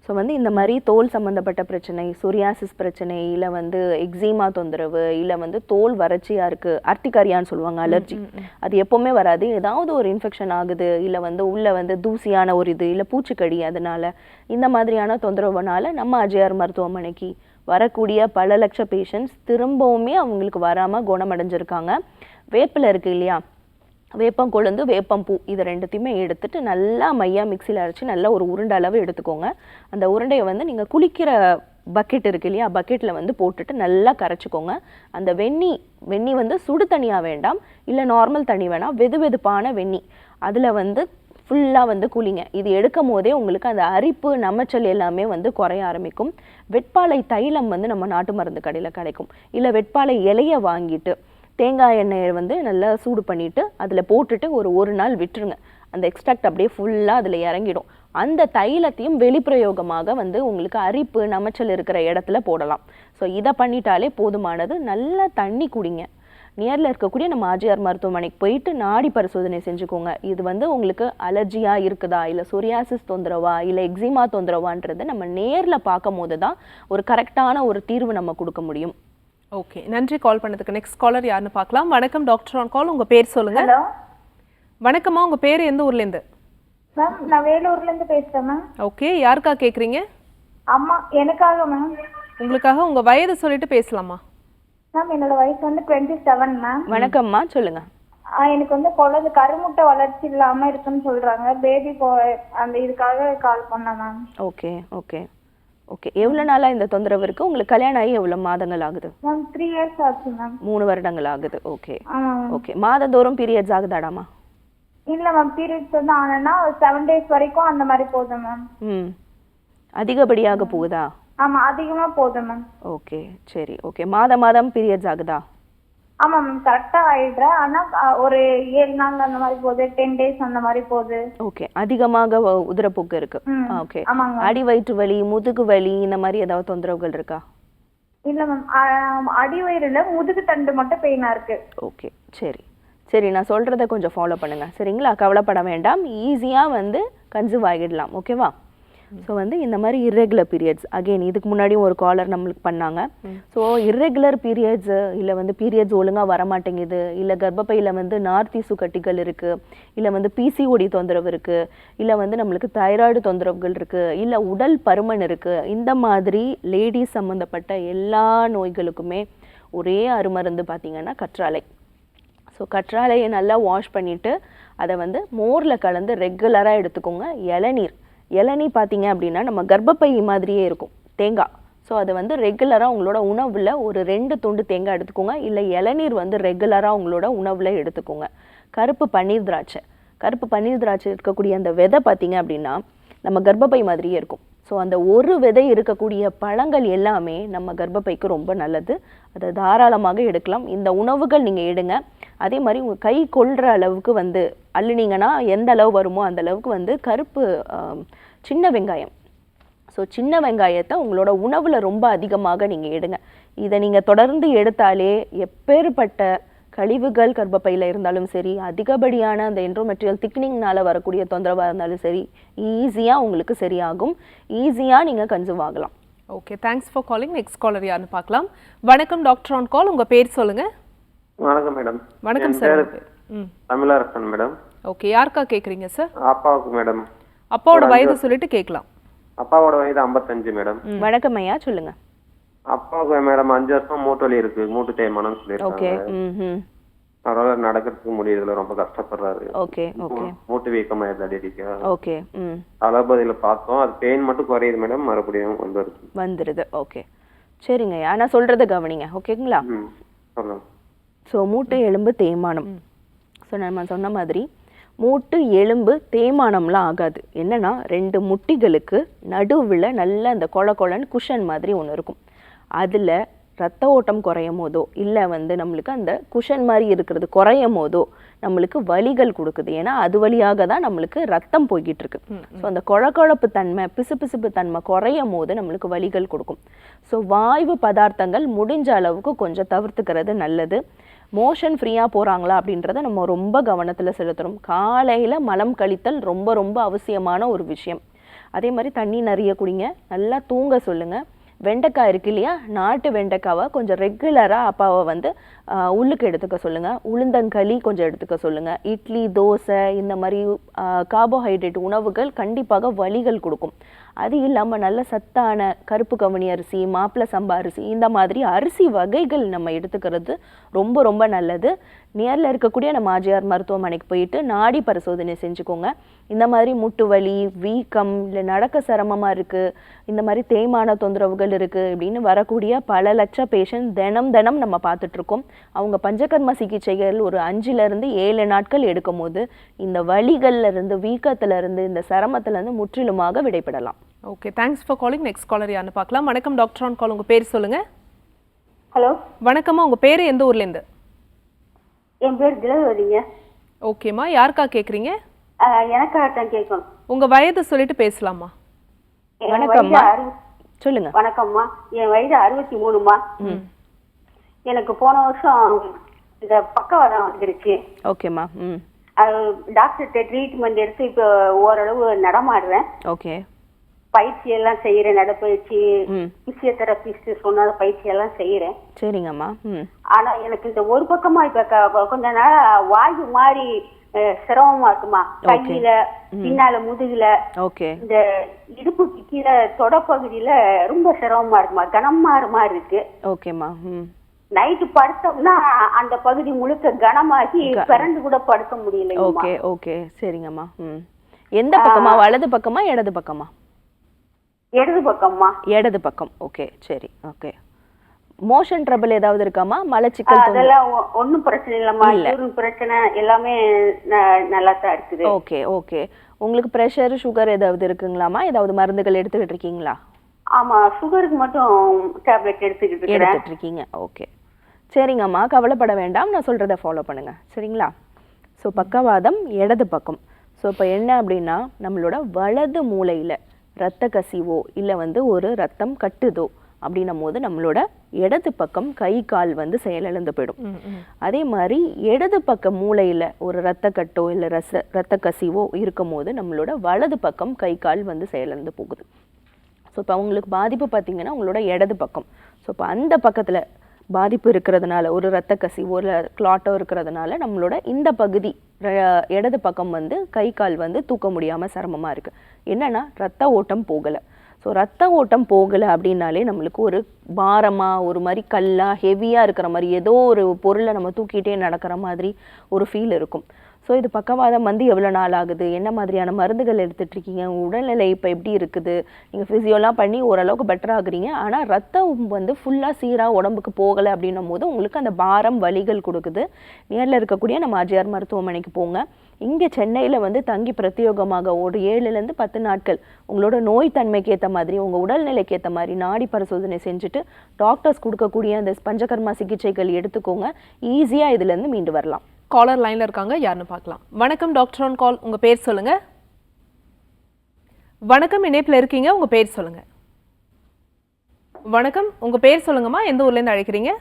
ஸோ வந்து இந்த மாதிரி தோல் சம்மந்தப்பட்ட பிரச்சனை, சொரியாசிஸ் பிரச்சனை, இல்லை வந்து எக்ஸிமா தொந்தரவு, இல்லை வந்து தோல் வறட்சியாக இருக்குது, அர்த்திகாரியான்னு சொல்லுவாங்க, அலர்ஜி, அது எப்போவுமே வராது. ஏதாவது ஒரு இன்ஃபெக்ஷன் ஆகுது, இல்லை வந்து உள்ளே வந்து தூசியான ஒரு இது, இல்லை பூச்சிக்கடி, அதனால் இந்த மாதிரியான தொந்தரவுனால நம்ம அஜயார் மருத்துவமனைக்கு வரக்கூடிய பல லட்ச பேஷண்ட்ஸ் திரும்பவுமே அவங்களுக்கு வராமல் குணமடைஞ்சிருக்காங்க. வேப்பில் இருக்குது இல்லையா, வேப்பம் கொழுந்து, வேப்பம்பூ, இது ரெண்டுத்தையுமே எடுத்துட்டு நல்லா மையா மிக்சியில் அரைச்சி நல்லா ஒரு உருண்டை அளவு எடுத்துக்கோங்க. அந்த உருண்டையை வந்து நீங்கள் குளிக்கிற பக்கெட் இருக்கு இல்லையா, பக்கெட்டில் வந்து போட்டுட்டு நல்லா கரைச்சிக்கோங்க. அந்த வெந்நி வந்து சுடு தண்ணியாக வேண்டாம், இல்லை நார்மல் தண்ணி வேணாம், வெது வெதுப்பான வெந்நி, அதில் வந்து ஃபுல்லாக வந்து குளிங்க. இது எடுக்கும் போதே உங்களுக்கு அந்த அரிப்பு, நமச்சல் எல்லாமே வந்து குறைய ஆரம்பிக்கும். வெட்பாலை தைலம் வந்து நம்ம நாட்டு மருந்து கடையில் கிடைக்கும், இல்லை வெட்பாலை இலையை வாங்கிட்டு தேங்காய் எண்ணெயை வந்து நல்லா சூடு பண்ணிவிட்டு அதில் போட்டுட்டு ஒரு நாள் விட்டுருங்க. அந்த எக்ஸ்ட்ராக்ட் அப்படியே ஃபுல்லாக அதில் இறங்கிடும். அந்த தைலத்தையும் வெளிப்பிரயோகமாக வந்து உங்களுக்கு அரிப்பு, நமச்சல் இருக்கிற இடத்துல போடலாம். ஸோ இதை பண்ணிட்டாலே போதுமானது. நல்லா தண்ணி குடிங்க. நியரில் இருக்கக்கூடிய நம்ம ஆஜிஆர் மருத்துவமனைக்கு போயிட்டு நாடி பரிசோதனை செஞ்சுக்கோங்க. இது வந்து உங்களுக்கு அலர்ஜியாக இருக்குதா, இல்லை சொரியாசிஸ் தொந்தரவா, இல்லை எக்ஸிமா தொந்தரவான்றது நம்ம நேரில் பார்க்கும் போது தான் ஒரு கரெக்டான ஒரு தீர்வு நம்ம கொடுக்க முடியும். ஓகே, நன்றி கால் பண்ணதுக்கு. நெக்ஸ்ட் காலர் யாருன்னு பார்க்கலாம். வணக்கம் டாக்டர் ஆன் கால், உங்க பேர் சொல்லுங்க. ஹலோ வணக்கம்மா, உங்க பேர் எந்த ஊர்ல இருந்து? மேம், நான் வேலூர்ல இருந்து பேசுறேன் மேம். ஓகே, யாருக்கா கேக்குறீங்க? அம்மா எனக்காக மேம். உங்களுக்காக. உங்க வயது சொல்லிட்டு பேசலாமா? மேம், என்னோட வயசு வந்து 27 மேம். வணக்கம்மா, சொல்லுங்க. எனக்கு வந்து குழந்தை கருமுட்டை வளர்ச்சி இல்லாம இருக்குன்னு சொல்றாங்க. பேபி அந்த இதுக்காக கால் பண்ணேன் மேம். Okay okay okay. எவ்வளோ நாளாக இந்த தொந்தரவு இருக்குது? உங்களுக்கு கல்யாணம் ஆகி எவ்வளோ மாதங்கள் ஆகுது? மேம் 3 இயர்ஸ் ஆச்சு மேம். 3 வருடங்கள் ஆகுது. ஓகே ஆமாம். ஓகே. மாதந்தோறும் பீரியட்ஸ் ஆகுதாடாமா? இல்ல மேம், பீரியட்ஸ் வந்து ஆனா 7 days வரைக்கும் அந்த மாதிரி போதும் மேம். அதிகப்படியாக போகுதா? ஆமா, அதிகமா போதும் மேம். ஓகே சரி. ஓகே, மாதம் பீரியட்ஸ் ஆகுதா? ஆமா மேம், கரெக்டா ஆயிடுறேன். ஆனா ஒரு 7 நாள் அந்த மாதிரி போகுது, 10 days அந்த மாதிரி போகுது. ஓகே, அதிகமாக உதிரப்போக்கு இருக்கு. ஓகே. அடி வயிற்று வலி, முதுகு வலி, இந்த மாதிரி ஏதாவது தொந்தரவுகள் இருக்கா? இல்ல மேம், அடி வயிறுல முதுகு தண்டு மட்டும் பெயினா இருக்கு. ஓகே சரி சரி, நான் சொல்றத கொஞ்சம் ஃபாலோ பண்ணுங்க, சரிங்களா? கவலைப்பட வேண்டாம், ஈஸியா வந்து கன்சீவ் ஆகிடலாம். ஓகேவா? ஸோ வந்து இந்த மாதிரி இர்ரெகுலர் பீரியட்ஸ், அகெயின் இதுக்கு முன்னாடியும் ஒரு காலர் நம்மளுக்கு பண்ணாங்க. ஸோ இர்ரெகுலர் பீரியட்ஸு, இல்லை வந்து பீரியட்ஸ் ஒழுங்காக வரமாட்டேங்குது, இல்லை கர்ப்பப்பையில் வந்து நார்த்தீசு கட்டிகள் இருக்குது, இல்லை வந்து பிசிஓடி தொந்தரவு இருக்குது, இல்லை வந்து நம்மளுக்கு தைராய்டு தொந்தரவுகள் இருக்குது, இல்லை உடல் பருமன் இருக்குது, இந்த மாதிரி லேடிஸ் சம்மந்தப்பட்ட எல்லா நோய்களுக்குமே ஒரே அருமருந்து பார்த்திங்கன்னா கற்றாழை. ஸோ கற்றாழையை நல்லா வாஷ் பண்ணிவிட்டு அதை வந்து மோரில் கலந்து ரெகுலராக எடுத்துக்கோங்க. இளநீர் பார்த்தீங்க அப்படின்னா நம்ம கர்ப்பப்பை மாதிரியே இருக்கும், தேங்காய். ஸோ அதை வந்து ரெகுலராக உங்களோட உணவில் ஒரு 2 துண்டு தேங்காய் எடுத்துக்கோங்க, இல்லை இளநீர் வந்து ரெகுலராக உங்களோட உணவில் எடுத்துக்கோங்க. கருப்பு பன்னீர் திராட்சை இருக்கக்கூடிய அந்த விதை பார்த்தீங்க அப்படின்னா நம்ம கர்ப்பப்பை மாதிரியே இருக்கும். ஸோ அந்த ஒரு விதை இருக்கக்கூடிய பழங்கள் எல்லாமே நம்ம கர்ப்பப்பைக்கு ரொம்ப நல்லது, அதை தாராளமாக எடுக்கலாம். இந்த உணவுகள் நீங்கள் எடுங்க. அதே மாதிரி உங்கள் கை கொள்கிற அளவுக்கு வந்து அள்ளுனீங்கன்னா எந்த அளவு வருமோ அந்த அளவுக்கு வந்து கருப்பு சின்ன வெங்காயம், ஸோ சின்ன வெங்காயத்தை உங்களோட உணவில் ரொம்ப அதிகமாக நீங்கள் எடுங்க. இதை நீங்கள் தொடர்ந்து எடுத்தாலே எப்பேற்பட்ட கழிவுகள் கர்ப்பப்பையில் இருந்தாலும் சரி, அதிகப்படியான அந்த என்ட்ரோமெட்ரியல் திக்னிங்னால வரக்கூடிய தொந்தரவாக இருந்தாலும் சரி, ஈஸியாக உங்களுக்கு சரியாகும். ஈஸியாக நீங்கள் கன்சீவ் ஆகலாம். Okay, thanks for calling. Next caller யாருன்னு பார்க்கலாம். வணக்கம் டாக்டர் ஆன் கால், உங்கள் பேர் சொல்லுங்கள். வணக்கம் மேடம். வணக்கம் சார். தமிழரசன் மேடம். ஓகே, யாருக்கா கேட்குறீங்க சார்? அப்பாவுக்கு மேடம். அப்பாவோட வயது சொல்லிட்டு கேட்கலாம். அப்பாவோட வயது 55 மேடம். வணக்கம் ஐயா, சொல்லுங்க. அப்பாவுக்கு மேடம் 5 வருஷம் மூட்டு வலி இருக்கு, மூட்டு தேய்மானம் ஓகே. அவரால நடக்கிறதுக்கு முடியறதுல ரொம்ப கஷ்டப்படுறாரு. Okay okay. மூட்டு வீக்கமாயிருது அடிக்கடி. ஓகே. அலோபதியில பார்த்தோம், அது பெயின் மட்டும் குறையுது மேடம், மறுபடியும் வந்துருது. ஓகே. சரிங்கய்யா, நான் சொல்கிறத கவனிங்க, ஓகேங்களா? சொல்லுங்க. ஸோ மூட்டு எலும்பு தேய்மானம். ஸோ நம்ம சொன்ன மாதிரி மூட்டு எலும்பு தேய்மானம்லாம் ஆகாது. என்னன்னா 2 முட்டிகளுக்கு நடுவில் நல்ல அந்த கொழன்னு குஷன் மாதிரி ஒன்று இருக்கும். அதில் ரத்த ஓட்டம் குறையும் போதோ இல்லை வந்து நம்மளுக்கு அந்த குஷன் மாதிரி இருக்கிறது குறையும் போதோ நம்மளுக்கு வலிகள் கொடுக்குது. ஏன்னா அது வழியாக தான் நம்மளுக்கு ரத்தம் போய்கிட்டு இருக்கு. ஸோ அந்த கொழப்பு தன்மை பிசுபிசுப்பு தன்மை குறையும் போது நம்மளுக்கு வலிகள் கொடுக்கும். ஸோ வாய்வு பதார்த்தங்கள் முடிஞ்ச அளவுக்கு கொஞ்சம் தவிர்த்துக்கிறது நல்லது. மோஷன் ஃப்ரீயாக போகிறாங்களா அப்படின்றத நம்ம ரொம்ப கவனத்தில் செலுத்தணும். காலையில் மலம் கழித்தல் ரொம்ப ரொம்ப அவசியமான ஒரு விஷயம். அதே மாதிரி தண்ணி நிறைய குடிங்க, நல்லா தூங்க சொல்லுங்கள். வெண்டைக்காய் இருக்கு இல்லையா, நாட்டு வெண்டைக்காவை கொஞ்சம் ரெகுலராக அப்பாவை வந்து உள்ளுக்கு எடுத்துக்க சொல்லுங்கள். உளுந்தங்களி கொஞ்சம் எடுத்துக்க சொல்லுங்கள். இட்லி தோசை இந்த மாதிரி கார்போஹைட்ரேட் உணவுகள் கண்டிப்பாக வலிகள் கொடுக்கும். அது இல்லாமல் நல்ல சத்தான கருப்பு கவனி அரிசி, மாப்பிளை சம்பா அரிசி, இந்த மாதிரி அரிசி வகைகள் நம்ம எடுத்துக்கிறது ரொம்ப ரொம்ப நல்லது. நேரில் இருக்கக்கூடிய நம்ம ஆர்ஜிஆர் மருத்துவமனைக்கு போயிட்டு நாடி பரிசோதனை செஞ்சுக்கோங்க. இந்த மாதிரி முட்டு வலி, வீக்கம், இல்லை நடக்க சிரமமாக இருக்குது, இந்த மாதிரி தேய்மான தொந்தரவுகள் இருக்குது அப்படின்னு வரக்கூடிய பல லட்ச பேஷண்ட் தினம் நம்ம பார்த்துட்ருக்கோம். அவங்க பஞ்சகர்ம சிகிச்சைகள் ஒரு 5லேருந்து 7 நாட்கள் எடுக்கும் போது இந்த வலிகள்லேருந்து, வீக்கத்திலேருந்து, இந்த சிரமத்திலேருந்து முற்றிலுமாக விடைபெறலாம். Okay, thanks for calling. Next caller யாருன்னு பார்க்கலாம். வணக்கம் டாக்டர் ஆன் கால், உங்கள் பேர் சொல்லுங்கள். ஹலோ வணக்கம்மா, உங்கள் பேர் எந்த ஊர்லேருந்து? என் பேர் திலவதிங்க. ஓகேம்மா, யாருக்கா கேட்குறீங்க? எனக்காகத்தான் கேட்கணும். உங்கள் வயது சொல்லிட்டு பேசலாமா? வணக்கம்மா, சொல்லுங்க. வணக்கம்மா, என் வயது 63மா. எனக்கு போன வருஷம் இந்த பக்கவாதம் வந்துருச்சு. ஓகேம்மா. டாக்டர்கிட்ட ட்ரீட்மெண்ட் எடுத்து இப்போ ஓரளவு நடமாடுறேன். ஓகே. பயிற்சி எல்லாம் செய்யறேன், நடப்பயிற்சி, பிசியோதெரபிஸ்ட் சொன்ன பயிற்சி எல்லாம் செய்யறேன். சரிங்கம்மா. ஆனா எனக்கு இந்த ஒரு பக்கமா இப்ப கொஞ்ச நாள் வாயு மாதிரி சிரமமா இருக்குமா, கையில பின்னால முதுகுல, இந்த இடுப்புக்கு கீழே தொடப்பகுதியில ரொம்ப சிரமமா இருக்குமா, கனமா மாதிரி இருக்கு. ஓகேம்மா. நைட்டு படுத்தோம்னா அந்த பகுதி முழுக்க கனமாகி பிறந்து கூட படுக்க முடியல. ஓகே ஓகே, சரிங்கம்மா. எந்த பக்கமா, வலது பக்கமா இடது பக்கமா? இடது பக்கம்மா. இடது பக்கம். ஓகே, சரி. ஓகே. மோஷன் ட்ரபிள் ஏதாவது இருக்காமா? மலச்சிக்கல்? அதெல்லாம் ஒன்றும் பிரச்சனை இல்லைம்மா. யூரின் பிரச்சனை எல்லாமே நல்லா தான் இருக்குது. Okay okay. உங்களுக்கு ப்ரெஷர், சுகர் ஏதாவது இருக்குங்களாமா? ஏதாவது மருந்துகள் எடுத்துக்கிட்டு இருக்கீங்களா? ஆமா, சுகருக்கு மட்டும் டேப்லெட் எடுத்துக்கிட்டு இருக்கீங்க. ஓகே, சரிங்கம்மா, கவலைப்பட வேண்டாம். நான் சொல்கிறத ஃபாலோ பண்ணுங்கள், சரிங்களா? ஸோ பக்கவாதம் இடது பக்கம். ஸோ இப்போ என்ன அப்படின்னா, நம்மளோட வலது மூளையில் ரத்த கசிவோ இல்லை வந்து ஒரு ரத்தம் கட்டுதோ அப்படின்னும் போது நம்மளோட இடது பக்கம் கை கால் வந்து செயலிழந்து போயிடும். அதே மாதிரி இடது பக்கம் மூளையில் ஒரு ரத்த கட்டோ இல்லை ரத்த கசிவோ இருக்கும் போது நம்மளோட வலது பக்கம் கை கால் வந்து செயலிழந்து போகுது. ஸோ இப்போ அவங்களுக்கு பாதிப்பு பார்த்திங்கன்னா உங்களோட இடது பக்கம். ஸோ இப்போ அந்த பக்கத்தில் பாதிப்பு இருக்கிறதுனால, ஒரு ரத்த கசிவோ இல்லை கிளாட்டோ இருக்கிறதுனால நம்மளோட இந்த பகுதி இடது பக்கம் வந்து கை கால் வந்து தூக்க முடியாமல் சிரமமாக இருக்குது. என்னென்னா ரத்த ஓட்டம் போகலை. ஸோ ரத்த ஓட்டம் போகலை அப்படின்னாலே நம்மளுக்கு ஒரு பாரமாக, ஒரு மாதிரி கல்லாக ஹெவியாக இருக்கிற மாதிரி, ஏதோ ஒரு பொருளை நம்ம தூக்கிட்டே நடக்கிற மாதிரி ஒரு ஃபீல் இருக்கும். ஸோ இது பக்கவாதம் வந்து எவ்வளோ நாள் ஆகுது, என்ன மாதிரியான மருந்துகள் எடுத்துகிட்ருக்கீங்க, உடல்நிலை இப்போ எப்படி இருக்குது, நீங்கள் ஃபிசியோலாம் பண்ணி ஓரளவுக்கு பெட்டர் ஆகுறீங்க, ஆனால் ரத்தம் வந்து ஃபுல்லாக சீராக உடம்புக்கு போகலை அப்படின்னும் போது உங்களுக்கு அந்த பாரம் வலிகள் கொடுக்குது. நேரில் இருக்கக்கூடிய நம்ம ஆர்ஜிஆர் மருத்துவமனைக்கு போங்க. இங்கே சென்னையில் வந்து தங்கி பிரத்யேகமாக ஒரு 7லேருந்து 10 நாட்கள் உங்களோட நோய் தன்மைக்கு ஏற்ற மாதிரி, உங்கள் உடல்நிலைக்கு ஏற்ற மாதிரி நாடி பரிசோதனை செஞ்சுட்டு டாக்டர்ஸ் கொடுக்கக்கூடிய அந்த பஞ்சகர்மா சிகிச்சைகள் எடுத்துக்கோங்க. ஈஸியாக இதுலேருந்து மீண்டு வரலாம். காலர் லைன்ல இருக்காங்க, யாருன்னு பார்க்கலாம். வணக்கம் டாக்டர் ஆன் கால், உங்க பேர் சொல்லுங்க. வணக்கம், இணைப்பில் இருக்கீங்க, உங்க பேர் சொல்லுங்க. வணக்கம், உங்க பேர் சொல்லுங்கம்மா, எந்த ஊர்ல இருந்து அழைக்கிறீங்க?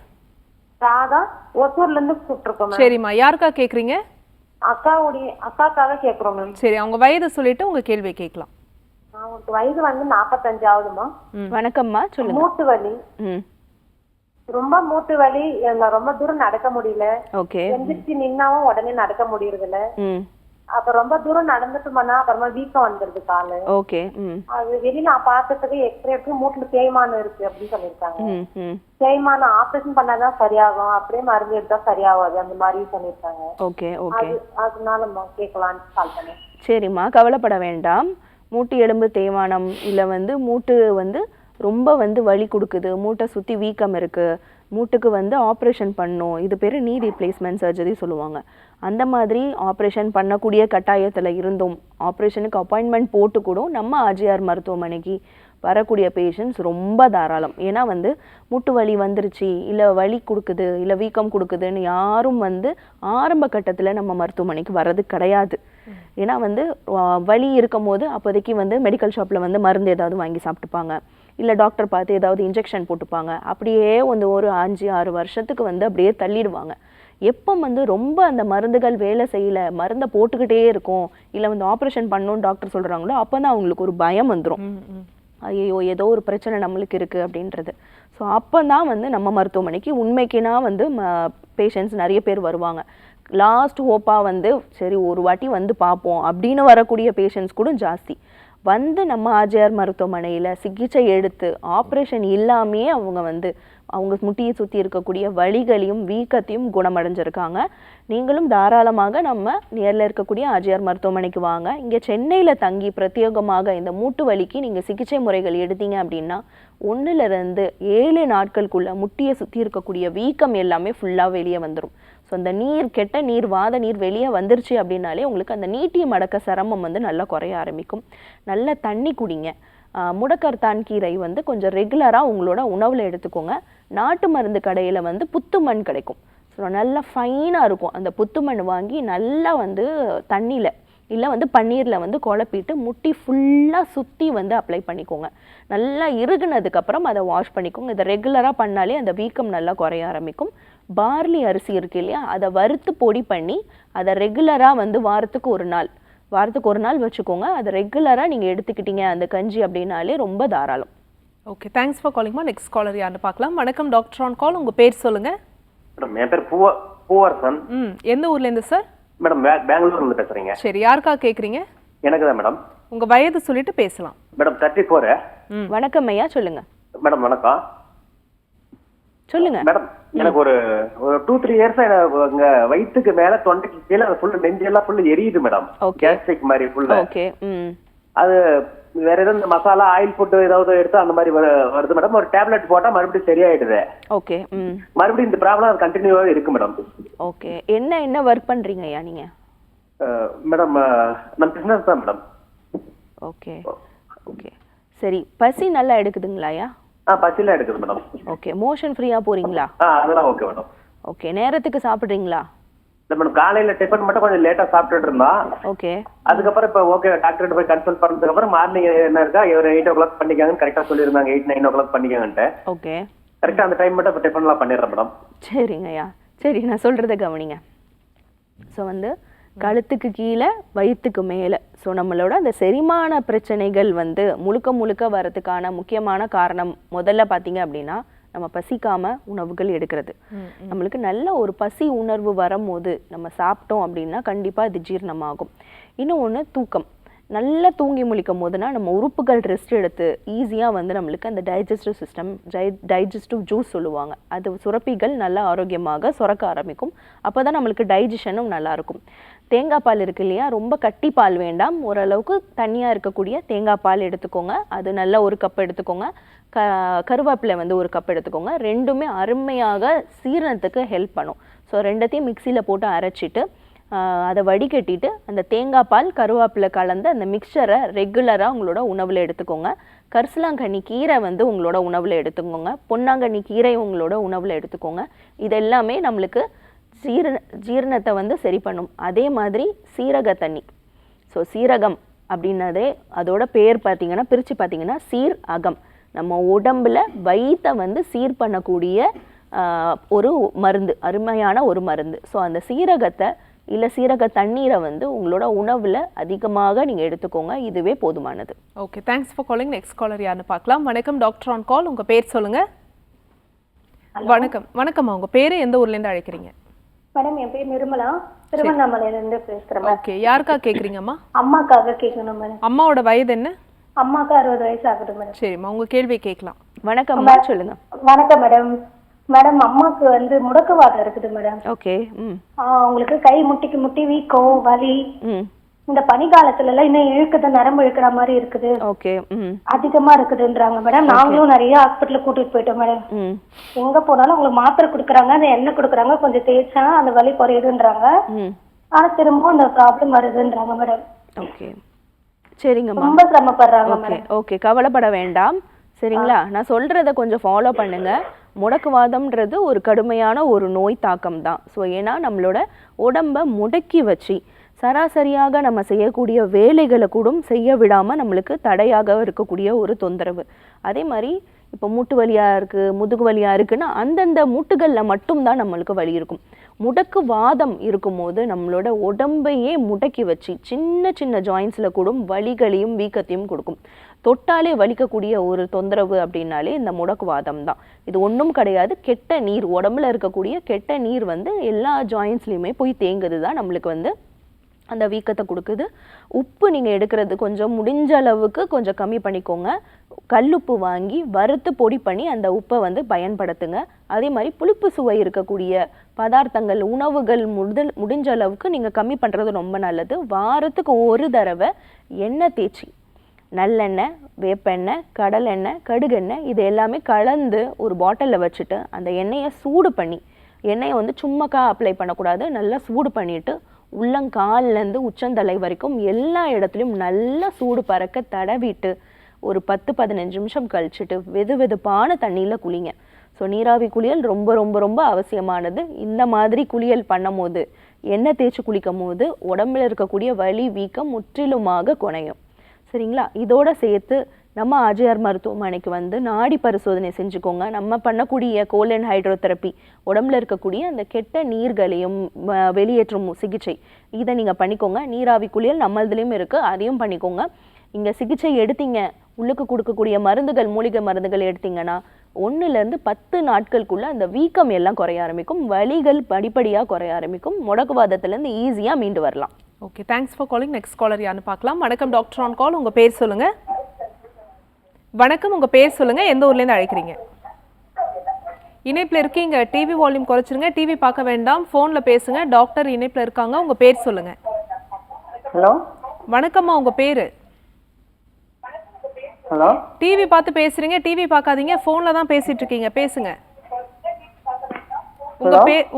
ராதா, ஒசூர்ல இருந்து கூப்பிட்டுருக்கோம். சரிம்மா, யாருக்கா கேக்குறீங்க? அக்காக்காக கேக்குறோம் மேம். சரி, அவங்க வயது சொல்லிட்டு உங்க கேள்வி கேட்கலாம். அவங்களுக்கு வயது வந்து 45 ஆகுதுமா. வணக்கம்மா, சொல்லுங்க. மூட்டு வலி, ரொம்ப மூட்டு வலி, ரொம்ப தூரம் நடக்க முடியல. எந்திரிச்சு நின்னாவும் உடனே நடக்க முடியறது இல்ல. அப்ப ரொம்ப தூரம் நடந்துட்டு போனா அப்புறமா வீக்கம் வந்துருது காலு. அது வெளியில நான் பார்த்ததுக்கு எக்ஸ்ரே எடுத்து மூட்டுல தேய்மானம் இருக்கு அப்படின்னு சொல்லிருக்காங்க. தேய்மானம் ஆபரேஷன் பண்ணாதான் சரியாகும், அப்படியே மருந்து எடுத்தா சரியாகாது அந்த மாதிரி சொல்லிருக்காங்க. அதனால கேட்கலான்னு கால் பண்ணேன். சரிம்மா, கவலைப்பட வேண்டாம். மூட்டு எலும்பு தேய்மானம் இல்லை வந்து மூட்டு வந்து ரொம்ப வந்து வலி கொடுக்குது, மூட்டை சுற்றி வீக்கம் இருக்குது, மூட்டுக்கு வந்து ஆப்ரேஷன் பண்ணணும், இது பேர் நீ ரீப்ளேஸ்மெண்ட் சர்ஜரி சொல்லுவாங்க. அந்த மாதிரி ஆப்ரேஷன் பண்ணக்கூடிய கட்டாயத்தில் இருந்தும் ஆப்ரேஷனுக்கு அப்பாயின்மெண்ட் போட்டு கூட நம்ம ஆர்ஜிஆர் மருத்துவமனைக்கு வரக்கூடிய பேஷண்ட்ஸ் ரொம்ப தாராளம். ஏன்னா வந்து மூட்டு வலி வந்துருச்சு, இல்லை வலி கொடுக்குது, இல்லை வீக்கம் கொடுக்குதுன்னு யாரும் வந்து ஆரம்ப கட்டத்தில் நம்ம மருத்துவமனைக்கு வர்றது கிடையாது. ஏன்னா வந்து வலி இருக்கும் போது அப்போதைக்கு வந்து மெடிக்கல் ஷாப்பில் வந்து மருந்து ஏதாவது வாங்கி சாப்பிட்டுப்பாங்க, இல்லை டாக்டர் பார்த்து ஏதாவது இன்ஜெக்ஷன் போட்டுப்பாங்க. அப்படியே வந்து ஒரு 5-6 வருஷத்துக்கு வந்து அப்படியே தள்ளிடுவாங்க. எப்போ வந்து ரொம்ப அந்த மருந்துகள் வேலை செய்யலை, மருந்தை போட்டுக்கிட்டே இருக்கும், இல்லை வந்து ஆப்ரேஷன் பண்ணணும்னு டாக்டர் சொல்கிறாங்களோ அப்போ தான் அவங்களுக்கு ஒரு பயம் வந்துடும். ஐயோ ஏதோ ஒரு பிரச்சனை நம்மளுக்கு இருக்குது அப்படின்றது. ஸோ அப்போ தான் வந்து நம்ம மருத்துவமனைக்கு உண்மைக்குனா வந்து பேஷண்ட்ஸ் நிறைய பேர் வருவாங்க. லாஸ்ட் ஹோப்பாக வந்து சரி ஒரு வாட்டி வந்து பார்ப்போம் அப்படின்னு வரக்கூடிய பேஷண்ட்ஸ் கூட ஜாஸ்தி. வந்து நம்ம ஆர்ஜிஆர் மருத்துவமனையில் சிகிச்சை எடுத்து ஆப்ரேஷன் இல்லாமையே அவங்க வந்து அவங்க முட்டியை சுற்றி இருக்கக்கூடிய வலிகளையும் வீக்கத்தையும் குணமடைஞ்சிருக்காங்க. நீங்களும் தாராளமாக நம்ம நேரில் இருக்கக்கூடிய ஆர்ஜிஆர் மருத்துவமனைக்கு வாங்க. இங்கே சென்னையில் தங்கி பிரத்யேகமாக இந்த மூட்டு வலிக்கு நீங்கள் சிகிச்சை முறைகள் எடுத்தீங்க அப்படின்னா 1-2 7 நாட்களுக்குள்ள முட்டியை சுற்றி இருக்கக்கூடிய வீக்கம் எல்லாமே ஃபுல்லாக வெளியே வந்துடும். ஸோ அந்த கெட்ட நீர் வாத நீர் வெளியே வந்துருச்சு அப்படின்னாலே உங்களுக்கு அந்த நீட்டி மடக்க சிரமம் வந்து நல்லா குறைய ஆரம்பிக்கும். நல்ல தண்ணி குடிங்க. முடக்கர்த்தான் கீரை வந்து கொஞ்சம் ரெகுலராக உங்களோட உணவில் எடுத்துக்கோங்க. நாட்டு மருந்து கடையில் வந்து புத்துமண் கிடைக்கும். ஸோ நல்லா ஃபைனாக இருக்கும். அந்த புத்துமண் வாங்கி நல்லா வந்து தண்ணியில் இல்லை வந்து பன்னீரில் வந்து குழப்பிட்டு முட்டி ஃபுல்லாக சுற்றி வந்து அப்ளை பண்ணிக்கோங்க. நல்லா இறுகுனதுக்கப்புறம் அதை வாஷ் பண்ணிக்கோங்க. இதை ரெகுலராக பண்ணாலே அந்த வீக்கம் நல்லா குறைய ஆரம்பிக்கும். பார்லி அரிசி இருக்கு இல்லையா, அதை வறுத்து பொடி பண்ணி அதை ரெகுலராக வந்து வாரத்துக்கு ஒரு நாள் வச்சுக்கோங்க. அதை ரெகுலராக நீங்கள் எடுத்துக்கிட்டீங்க அந்த கஞ்சி அப்படின்னாலே ரொம்ப தாராளம். ஓகே, தேங்க்ஸ் ஃபார் காலிங்மா. நெக்ஸ்ட் காலர் யாருன்னு பார்க்கலாம். வணக்கம் டாக்டர் ஆன் கால். உங்கள் பேர் சொல்லுங்கள். மேடம் என் பேர் பூவரசன். எந்த ஊர்லேருந்து சார்? மேடம் பெங்களூர்லேருந்து பேசுகிறீங்க. சரி, யாருக்கா கேட்குறீங்க? எனக்கு தான் மேடம். உங்கள் வயது சொல்லிட்டு பேசலாம். மேடம் 34. வணக்கம் ஐயா, சொல்லுங்க. மேடம் வணக்கம். சொல்லுங்க மேடம். எனக்கு ஒரு 2-3 இயர்ஸா எனக்கு வயிற்றுக்கு மேல தொண்டைக்கு கீழே ஃபுல்லு நெஞ்செல்லாம் ஃபுல்லு எரியுது மேடம். கேஸ்ட்ரிக் மாதிரி ஃபுல்லு. ஓகே. அது வேற ஏதாவது இந்த மசாலா ஆயில் ஃபுட் ஏதாவது எடுத்து அந்த மாதிரி வருது மேடம். ஒரு டேப்லெட் போட்டா மறுபடியும் சரியாயிடுது. ஓகே. மறுபடியும் இந்த ப்ராப்ளம் அது கண்டினியூவாக இருக்கு மேடம். ஓகே, என்ன ஒர்க் பண்றீங்க ஐயா நீங்க? மேடம் நம்ம பிசினஸ் தான் மேடம். ஓகே ஓகே சரி, பசி நல்லா எடுக்குதுங்களா ஐயா? பசிலாம் எடுக்குது மேடம். ஓகே, மோஷன் ஃப்ரீயா போறீங்களா? அதெல்லாம் ஓகே மேடம். ஓகே, நேரத்துக்கு சாப்பிடுறீங்களா? இல்ல மேடம், காலையில டிஃபன் மட்டும் கொஞ்சம் லேட்டா சாப்பிட்டுட்டு இருந்தா. ஓகே. அதுக்கப்புறம் இப்ப ஓகே டாக்டர் போய் கன்சல்ட் பண்ணதுக்கு அப்புறம் மார்னிங் என்ன இருக்கா ஒரு 8 o'clock பண்ணிக்காங்கன்னு கரெக்டா சொல்லியிருந்தாங்க. 8-9 o'clock பண்ணிக்காங்கன்ட்டு. ஓகே. கரெக்டா அந்த டைம் மட்டும் டிஃபன்லாம் பண்ணிடுறேன் மேடம். சரிங்க ஐயா, சரி நான் சொல்றதை கவனிங்க. ஸோ வந்து கழுத்துக்கு கீழே வயிற்றுக்கு மேலே, ஸோ நம்மளோட அந்த செரிமான பிரச்சனைகள் வந்து முழுக்க வரதுக்கான முக்கியமான காரணம் முதல்ல பார்த்தீங்க அப்படின்னா நம்ம பசிக்காம உணவுகள் எடுக்கிறது. நம்மளுக்கு நல்ல ஒரு பசி உணர்வு வரும்போது நம்ம சாப்பிட்டோம் அப்படின்னா கண்டிப்பாக இது ஜீரணமாகும். இன்னொன்று தூக்கம். நல்லா தூங்கி முழிக்கும் போதுனா நம்ம உறுப்புகள் ரெஸ்ட் எடுத்து ஈஸியாக வந்து நம்மளுக்கு அந்த டைஜஸ்டிவ் சிஸ்டம் டைஜஸ்டிவ் ஜூஸ் சொல்லுவாங்க, அது சுரப்பிகள் நல்லா ஆரோக்கியமாக சுரக்க ஆரம்பிக்கும். அப்போ தான் நம்மளுக்கு டைஜஷனும் நல்லாயிருக்கும். தேங்காய் பால் இருக்கு இல்லையா, ரொம்ப கட்டி பால் வேண்டாம், ஓரளவுக்கு தண்ணியாக இருக்கக்கூடிய தேங்காய் பால் எடுத்துக்கோங்க. அது நல்லா 1 கப் எடுத்துக்கோங்க. கருவேப்பிலை வந்து 1 கப் எடுத்துக்கோங்க. ரெண்டுமே அருமையாக சீரணத்துக்கு ஹெல்ப் பண்ணும். ஸோ ரெண்டத்தையும் மிக்சியில் போட்டு அரைச்சிட்டு அதை வடிகட்டிட்டு அந்த தேங்காய் பால் கருவேப்பிலை கலந்து அந்த மிக்சரை ரெகுலராக உங்களோட உணவில் எடுத்துக்கோங்க. கரிசலாங்கண்ணி கீரை வந்து உங்களோட உணவில் எடுத்துக்கோங்க. பொன்னாங்கண்ணி கீரை உங்களோட உணவில் எடுத்துக்கோங்க. இது எல்லாமே நம்மளுக்கு ஜீரணத்தை வந்து சரி பண்ணும். அதே மாதிரி சீரக தண்ணி. ஸோ சீரகம் அப்படின்னதே அதோட பேர் பார்த்தீங்கன்னா பிரித்து பார்த்தீங்கன்னா சீர் அகம். நம்ம உடம்புல வயிற்றை வந்து சீர் பண்ணக்கூடிய ஒரு மருந்து, அருமையான ஒரு மருந்து. ஸோ அந்த சீரகத்தை இல்லை சீரக தண்ணீரை வந்து உங்களோட உணவில் அதிகமாக நீங்கள் எடுத்துக்கோங்க. இதுவே போதுமானது. Okay, thanks for calling. Next caller யாருன்னு பார்க்கலாம். வணக்கம் டாக்டர் ஆன் கால். உங்கள் பேர் சொல்லுங்கள். வணக்கம்மா, உங்கள் பேர் எந்த ஊர்லேருந்து அழைக்கிறீங்க? மேடம் என் பேர் நிர்மலா, திருவண்ணாமலையிலேருந்து பேசுகிறேன். ஓகே, யாருக்கா கேட்குறீங்கம்மா? அம்மாக்காக கேட்கணும் மேடம். அம்மாவோட வயது என்ன? அம்மாக்கு 60 வயசு ஆகுது மேடம். சரிம்மா, உங்கள் கேள்வியை கேட்கலாம். வணக்கம், சொல்லுங்க. வணக்கம் மேடம். மேடம் அம்மாக்கு வந்து முடக்குவாதம் இருக்குது மேடம். ஓகே. அவங்களுக்கு கை முட்டிக்கு முட்டி வீக்கம், வலி, இந்த பனி காலத்துல எல்லாம் இன்னும் இழுக்குது, நரம்பு இழுக்கிற மாதிரி இருக்குது, ஓகே, அதிகமா இருக்குதுன்றாங்க மேடம். நாங்களும் நிறைய ஹாஸ்பிட்டல் கூட்டிட்டு போயிட்டோம் மேடம். எங்க போனாலும் உங்களுக்கு மாத்திரை கொடுக்குறாங்க, அந்த எண்ணெய் கொடுக்குறாங்க, கொஞ்சம் தேய்ச்சா அந்த வலி குறையுதுன்றாங்க. ஆனா திரும்பவும் அந்த ப்ராப்ளம் வருதுன்றாங்க மேடம். ஓகே, சரிங்கம்மா, ரொம்ப சிரமப்படுறாங்க மேடம். ஓகே, கவலைப்பட வேண்டாம். சரிங்களா, நான் சொல்றத கொஞ்சம் ஃபாலோ பண்ணுங்க. முடக்குவாதம்ன்றது ஒரு கடுமையான ஒரு நோய் தாக்கம் தான். ஸோ ஏன்னா நம்மளோட உடம்ப முடக்கி வச்சு சராசரியாக நம்ம செய்யக்கூடிய வேலைகளை கூட செய்ய விடாமல் நம்மளுக்கு தடையாக இருக்கக்கூடிய ஒரு தொந்தரவு. அதே மாதிரி இப்போ மூட்டு வலியாக இருக்குது, முதுகு வலியாக இருக்குன்னா அந்தந்த மூட்டுகளில் மட்டும்தான் நம்மளுக்கு வலி இருக்கும். முடக்கு வாதம் இருக்கும்போது நம்மளோட உடம்பையே முடக்கி வச்சு சின்ன சின்ன ஜாயின்ஸில் கூட வலிகளையும் வீக்கத்தையும் கொடுக்கும். தொட்டாலே வலிக்கக்கூடிய ஒரு தொந்தரவு அப்படின்னாலே இந்த முடக்குவாதம் தான். இது ஒன்றும் கிடையாது, கெட்ட நீர், உடம்புல இருக்கக்கூடிய கெட்ட நீர் எல்லா ஜாயின்ஸ்லையுமே போய் தேங்குது தான் நம்மளுக்கு அந்த வீக்கத்தை கொடுக்குது. உப்பு நீங்கள் எடுக்கிறது கொஞ்சம் முடிஞ்ச அளவுக்கு கொஞ்சம் கம்மி பண்ணிக்கோங்க. கல்லுப்பு வாங்கி வறுத்து பொடி பண்ணி அந்த உப்பை பயன்படுத்துங்க. அதே மாதிரி புளிப்பு சுவை இருக்கக்கூடிய பதார்த்தங்கள், உணவுகள் முடிஞ்ச அளவுக்கு நீங்கள் கம்மி பண்ணுறது ரொம்ப நல்லது. வாரத்துக்கு ஒரு தடவை எண்ணெய் தேய்ச்சி, நல்லெண்ணெய், வேப்பெண்ணெய், கடலெண்ணெய், கடுகெண்ணெய் இது எல்லாமே கலந்து ஒரு பாட்டிலில் வச்சுட்டு அந்த எண்ணெயை சூடு பண்ணி, எண்ணெயை சும்மாக்கா அப்ளை பண்ணக்கூடாது, நல்லா சூடு பண்ணிவிட்டு உள்ளங்கால்லேருந்து உச்சந்தலை வரைக்கும் எல்லா இடத்துலையும் நல்லா சூடு பறக்க தடவிட்டு ஒரு 10-15 நிமிஷம் கழிச்சுட்டு வெது வெதுப்பான தண்ணியில் குளிங்க. ஸோ நீராவி குளியல் ரொம்ப ரொம்ப ரொம்ப அவசியமானது. இந்த மாதிரி குளியல் பண்ணும் போது, எண்ணெய் தேய்ச்சி குளிக்கும் போது உடம்புல இருக்கக்கூடிய வலி வீக்கம் முற்றிலுமாக குறையும். சரிங்களா, இதோட சேர்த்து நம்ம ஆர்ஜிஆர் மருத்துவமனைக்கு நாடி பரிசோதனை செஞ்சுக்கோங்க. நம்ம பண்ணக்கூடிய கோலன் ஹைட்ரோதெரப்பி, உடம்புல இருக்கக்கூடிய அந்த கெட்ட நீர்களையும் வெளியேற்றும் சிகிச்சை, இதை நீங்கள் பண்ணிக்கோங்க. நீராவி குளியல் நம்மளதுலேயும் இருக்குது, அதையும் பண்ணிக்கோங்க. இங்கே சிகிச்சை எடுத்தீங்க, உள்ளுக்கு கொடுக்கக்கூடிய மருந்துகள், மூலிகை மருந்துகள் எடுத்தீங்கன்னா 1 to 10 நாட்களுக்குள்ள அந்த வீக்கம் எல்லாம் குறைய ஆரம்பிக்கும், வலிகள் படிப்படியாக குறைய ஆரம்பிக்கும், முடக்குவாதத்திலேருந்து ஈஸியாக மீண்டு வரலாம். Okay, thanks for calling. Next caller யாருன்னு பார்க்கலாம். வணக்கம் டாக்டர் ஆன் கால், உங்கள் பேர் சொல்லுங்கள். வணக்கம், உங்கள் பேர் சொல்லுங்கள், எந்த ஊர்லேருந்து அழைக்கிறீங்க? இணைப்பில் இருக்கீங்க, டிவி வால்யூம் குறைச்சிருங்க, டிவி பார்க்க வேண்டாம், ஃபோனில் பேசுங்க. டாக்டர் இணைப்பில் இருக்காங்க, உங்கள் பேர் சொல்லுங்கள். ஹலோ, வணக்கம்மா, உங்கள் பேர்? ஹலோ, டிவி பார்த்து பேசுறீங்க, டிவி பார்க்காதீங்க, ஃபோனில் தான் பேசிட்டு இருக்கீங்க, பேசுங்க.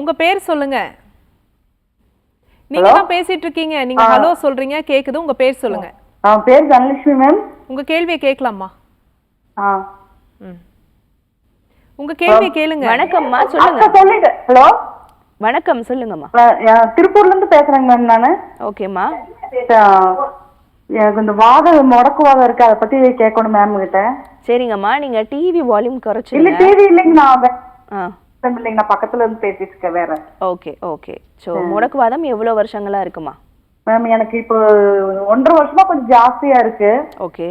உங்க பேர் சொல்லுங்க. நீங்க தான் பேசிட்டு இருக்கீங்க, நீங்க ஹலோ சொல்றீங்க, கேக்குது. உங்க பேர் சொல்லுங்க. பேர் தனலட்சுமி மேம். உங்க கேள்வியை கேட்கலாமா? உங்க கேள்வியை கேளுங்க. வணக்கம்மா, சொல்லுங்க. சொல்லிட்டு ஹலோ, வணக்கம், சொல்லுங்கம்மா. திருப்பூர்ல இருந்து பேசுறேங்க மேம் நானு. ஓகேம்மா, எனக்கு இந்த முடக்குவாதம் இருக்கு, அதை பத்தி கேட்கணும் மேம் கிட்ட. சரிங்கம்மா, நீங்க டிவி வால்யூம் குறைச்சு. இல்ல டிவி இல்லைங்க, நான் பக்கத்துல இருந்து பேசிட்டு இருக்கேன் வேற. Okay okay. சோ முடக்குவாதம் எவ்வளவு வருஷங்களா இருக்குமா? மேம் எனக்கு இப்போ 1.5 வருஷமா கொஞ்சம் ஜாஸ்தியா இருக்கு. ஓகே.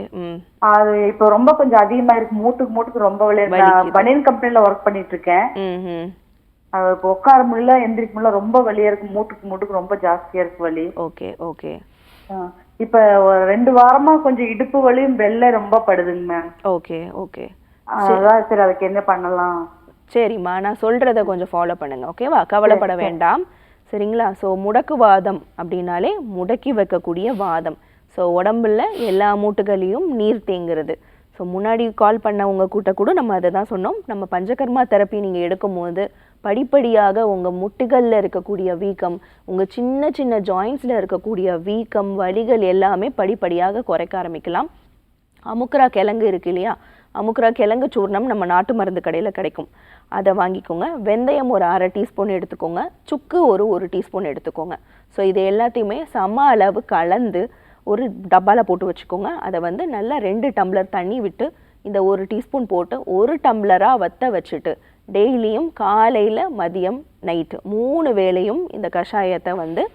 அது இப்போ ரொம்ப கொஞ்சம் அதிகமா இருக்கு, மூட்டுக்கு ரொம்ப வலி. பனியன் கம்பெனில ஒர்க் பண்ணிட்டு இருக்கேன். அது இப்போ உட்கார முடியல, எந்திரிக்க முடியல, ரொம்ப வலியா இருக்கு, மூட்டுக்கு ரொம்ப ஜாஸ்தியா இருக்கு வலி. Okay okay. இப்ப 2 வாரமா கொஞ்சம் இடுப்பு வலியும் வெள்ளை ரொம்ப படுதுங்க மேம். Okay okay. அதான் சரி, அதுக்கு என்ன பண்ணலாம்? சரிம்மா, நான் சொல்றத கொஞ்சம் ஃபாலோ பண்ணுங்க, ஓகேவா? கவலைப்பட வேண்டாம், சரிங்களா? ஸோ முடக்குவாதம் அப்படின்னாலே முடக்கி வைக்கக்கூடிய வாதம். ஸோ உடம்புல எல்லா மூட்டுகளையும் நீர் தேங்குறது. ஸோ முன்னாடி கால் பண்ணவங்க கூட நம்ம அதை தான் சொன்னோம். நம்ம பஞ்சகர்மா தெரப்பி நீங்கள் எடுக்கும்போது படிப்படியாக உங்கள் முட்டுகளில் இருக்கக்கூடிய வீக்கம், உங்கள் சின்ன சின்ன ஜாயின்ஸில் இருக்கக்கூடிய வீக்கம், வலிகள் எல்லாமே படிப்படியாக குறைக்க ஆரம்பிக்கலாம். அமுக்ரா கிழங்கு இருக்கு இல்லையா, அமுக்ரா கிழங்கு சூர்ணம் நம்ம நாட்டு மருந்து கடையில் கிடைக்கும், அதை வாங்கிக்கோங்க. வெந்தயம் ஒரு 1/2 டீஸ்பூன் எடுத்துக்கோங்க, சுக்கு ஒரு டீஸ்பூன் எடுத்துக்கோங்க. ஸோ இது எல்லாத்தையுமே சம அளவு கலந்து ஒரு டப்பாவில் போட்டு வச்சுக்கோங்க. அதை நல்லா 2 டம்ளர் தண்ணி விட்டு இந்த 1 டீஸ்பூன் போட்டு 1 டம்ளராக வற்ற வச்சுட்டு டெய்லியும் காலையில், மதியம், நைட்டு 3 வேளையும் இந்த கஷாயத்தை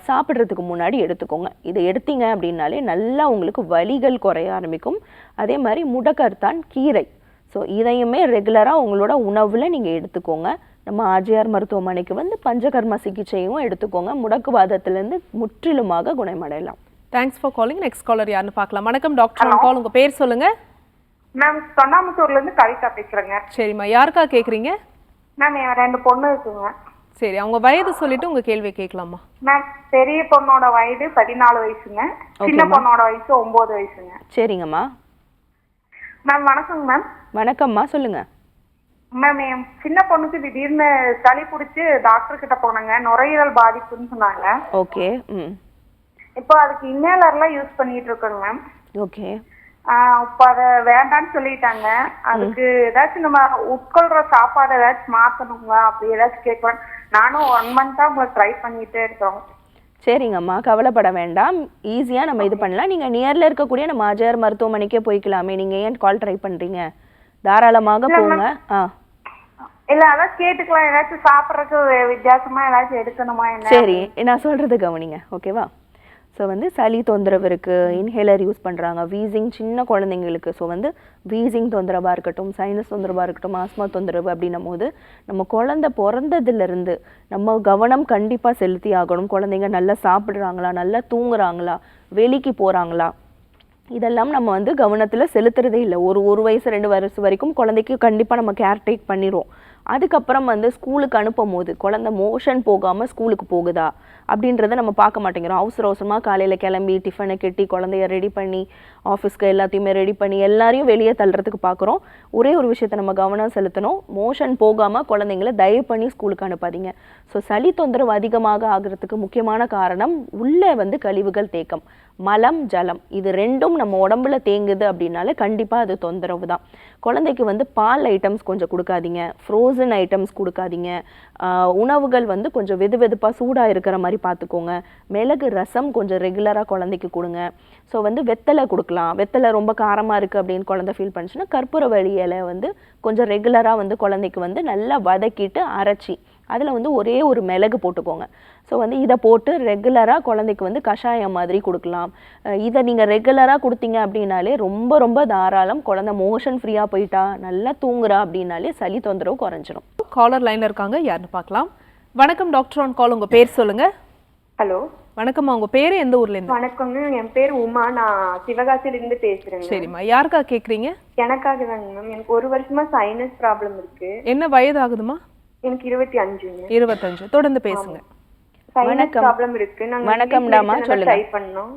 சாப்பிட்றதுக்கு முன்னாடி எடுத்துக்கோங்க. இதை எடுத்தீங்க அப்படின்னாலே நல்லா உங்களுக்கு வலிகள் குறைய ஆரம்பிக்கும். அதே மாதிரி முடக்கத்தான் கீரை, ஸோ இதையுமே ரெகுலராக உங்களோட உணவில் நீங்கள் எடுத்துக்கோங்க. நம்ம ஆர்ஜிஆர் மருத்துவமனைக்கு பஞ்சகர்ம சிகிச்சையும் எடுத்துக்கோங்க. முடக்குவாதத்திலேருந்து முற்றிலுமாக குணமடையலாம். Thanks for calling. Next caller யாருன்னு பார்க்கலாம். வணக்கம் டாக்டர் ஆன் கால், உங்கள் பேர் சொல்லுங்க. மேம் தொண்டாமுத்தூர்ல இருந்து கவிதா பேசுறேங்க. சரிம்மா, யாருக்கா கேட்குறீங்க? மேம் என் 2 பொண்ணு இருக்குங்க. சரி, அவங்க வயது சொல்லிட்டு உங்க கேள்வி கேட்கலாமா? மேம் பெரிய பொண்ணோட வயது 14 வயசுங்க, சின்ன பொண்ணோட வயசு 9 வயசுங்க. சரிங்கம்மா. மேம் வணக்கங்க மேம். வணக்கம்மா, சொல்லுங்க. மேம் என் சின்ன பொண்ணுக்கு திடீர்னு சளி பிடிச்சி டாக்டர் கிட்ட போனாங்க, நுரையீரல் பாதிப்புன்னு சொன்னாங்க. ஓகே. இப்போ அதுக்கு இன்னேலர்லாம் யூஸ் பண்ணிட்டு இருக்கோங்க மேம். ஓகே. இப்போ அதை வேண்டான்னு சொல்லிட்டாங்க. அதுக்கு ஏதாச்சும் நம்ம உட்கொள்ற சாப்பாடு ஏதாச்சும் மாத்தணுங்களா அப்படி ஏதாச்சும் கேட்கலாம். நானும் 1 மந்த்தா உங்களுக்கு ட்ரை பண்ணிட்டே இருக்கோம். சரிங்கம்மா, கவலைப்பட வேண்டாம். ஈஸியாக நம்ம இது பண்ணலாம். நீங்கள் நியரில் இருக்கக்கூடிய நம்ம ஆர்ஜிஆர் மருத்துவமனைக்கே போய்க்கலாமே. நீங்கள் ஏன் கால் ட்ரை பண்ணுறீங்க? தாராளமாக போங்க. இல்ல அதான் கேட்டுக்கலாம், ஏதாச்சும் சாப்பிட்றதுக்கு வித்தியாசமா ஏதாச்சும் எடுக்கணுமா என்ன? சரி, நான் சொல்கிறது கவனிங்க, ஓகேவா? ஸோ வந்து சளி தொந்தரவு இருக்குது, இன்ஹேலர் யூஸ் பண்ணுறாங்க, வீசிங் சின்ன குழந்தைங்களுக்கு. ஸோ வந்து வீசிங் தொந்தரவாக இருக்கட்டும், சைனஸ் தொந்தரவாக இருக்கட்டும், ஆஸ்மா தொந்தரவு அப்படின்னும் போது நம்ம குழந்தை பிறந்ததுலேருந்து நம்ம கவனம் கண்டிப்பாக செலுத்தி ஆகணும். குழந்தைங்க நல்லா சாப்பிட்றாங்களா, நல்லா தூங்குறாங்களா, வெளிக்கு போகிறாங்களா, இதெல்லாம் நம்ம வந்து கவனத்தில் செலுத்துறதே இல்லை. ஒரு வயசு 2 வயசு வரைக்கும் குழந்தைக்கு கண்டிப்பாக நம்ம கேர் டேக் பண்ணிடுவோம். அதுக்கப்புறம் வந்து ஸ்கூலுக்கு அனுப்பும் போது குழந்தை மோஷன் போகாமல் ஸ்கூலுக்கு போகுதா அப்படின்றத நம்ம பார்க்க மாட்டேங்கிறோம். அவசரமாக காலையில் கிளம்பி டிஃபனை கட்டி குழந்தைய ரெடி பண்ணி ஆஃபீஸ்க்கு எல்லாத்தையுமே ரெடி பண்ணி எல்லாரையும் வெளியே தள்ளுறதுக்கு பார்க்குறோம். ஒரே ஒரு விஷயத்தை நம்ம கவனம் செலுத்தணும், மோஷன் போகாமல் குழந்தைங்கள தயவு பண்ணி ஸ்கூலுக்கு அனுப்பாதீங்க. ஸோ சளி தொந்தரவு அதிகமாக ஆகிறதுக்கு முக்கியமான காரணம் உள்ளே வந்து கழிவுகள் தேக்கம், மலம் ஜலம், இது ரெண்டும் நம்ம உடம்புல தேங்குது அப்படின்னால கண்டிப்பாக அது தொந்தரவு தான். குழந்தைக்கு வந்து பால் ஐட்டம்ஸ் கொஞ்சம் கொடுக்காதீங்க, ஃப்ரோசன் ஐட்டம்ஸ் கொடுக்காதீங்க. உணவுகள் வந்து கொஞ்சம் வெதுப்பாக சூடாக இருக்கிற மாதிரி பார்த்துக்கோங்க. மிளகு ரசம் கொஞ்சம் ரெகுலராக குழந்தைக்கு கொடுங்க. ஸோ வந்து வெத்தலை கொடுக்கலாம். வெத்தலை ரொம்ப காரமாக இருக்குது அப்படின்னு குழந்தை ஃபீல் பண்ணிச்சுன்னா கற்பூரவள்ளி இலை வந்து கொஞ்சம் ரெகுலராக வந்து குழந்தைக்கு வந்து நல்லா வதக்கிட்டு அரைச்சி அதில் வந்து ஒரே ஒரு மிளகு போட்டுக்கோங்க. ஸோ வந்து இதை போட்டு ரெகுலராக குழந்தைக்கு வந்து கஷாயம் மாதிரி கொடுக்கலாம். இதை நீங்கள் ரெகுலராக கொடுத்தீங்க அப்படின்னாலே ரொம்ப ரொம்ப தாராளம். குழந்தை மோஷன் ஃப்ரீயாக போயிட்டா நல்லா தூங்குறா அப்படின்னாலே சளி தொந்தரவு குறைஞ்சிரும். காலர் லைனில் இருக்காங்க, யாருன்னு பார்க்கலாம். வணக்கம் டாக்டர் ஆன் கால், உங்கள் பேர் சொல்லுங்க. ஹலோ வணக்கம்மா, உங்க பேரு எந்த ஊர்ல இருந்து? வணக்கங்க, என் பேர் உமா, நான் சிவகாசியில இருந்து பேசுறேங்க. சரிம்மா, யாருக்காக கேக்குறீங்க? எனக்காக தாங்க மேம். எனக்கு 1 வருஷமா சைனஸ் ப்ராப்ளம் இருக்கு. என்ன வயது ஆகுதுமா? எனக்கு 25ங்க. 25. தொடர்ந்து பேசுங்க. சைனஸ் ப்ராப்ளம் இருக்கு. நாங்க வணக்கம்டாமா, சொல்லுங்க. ட்ரை பண்ணோம்.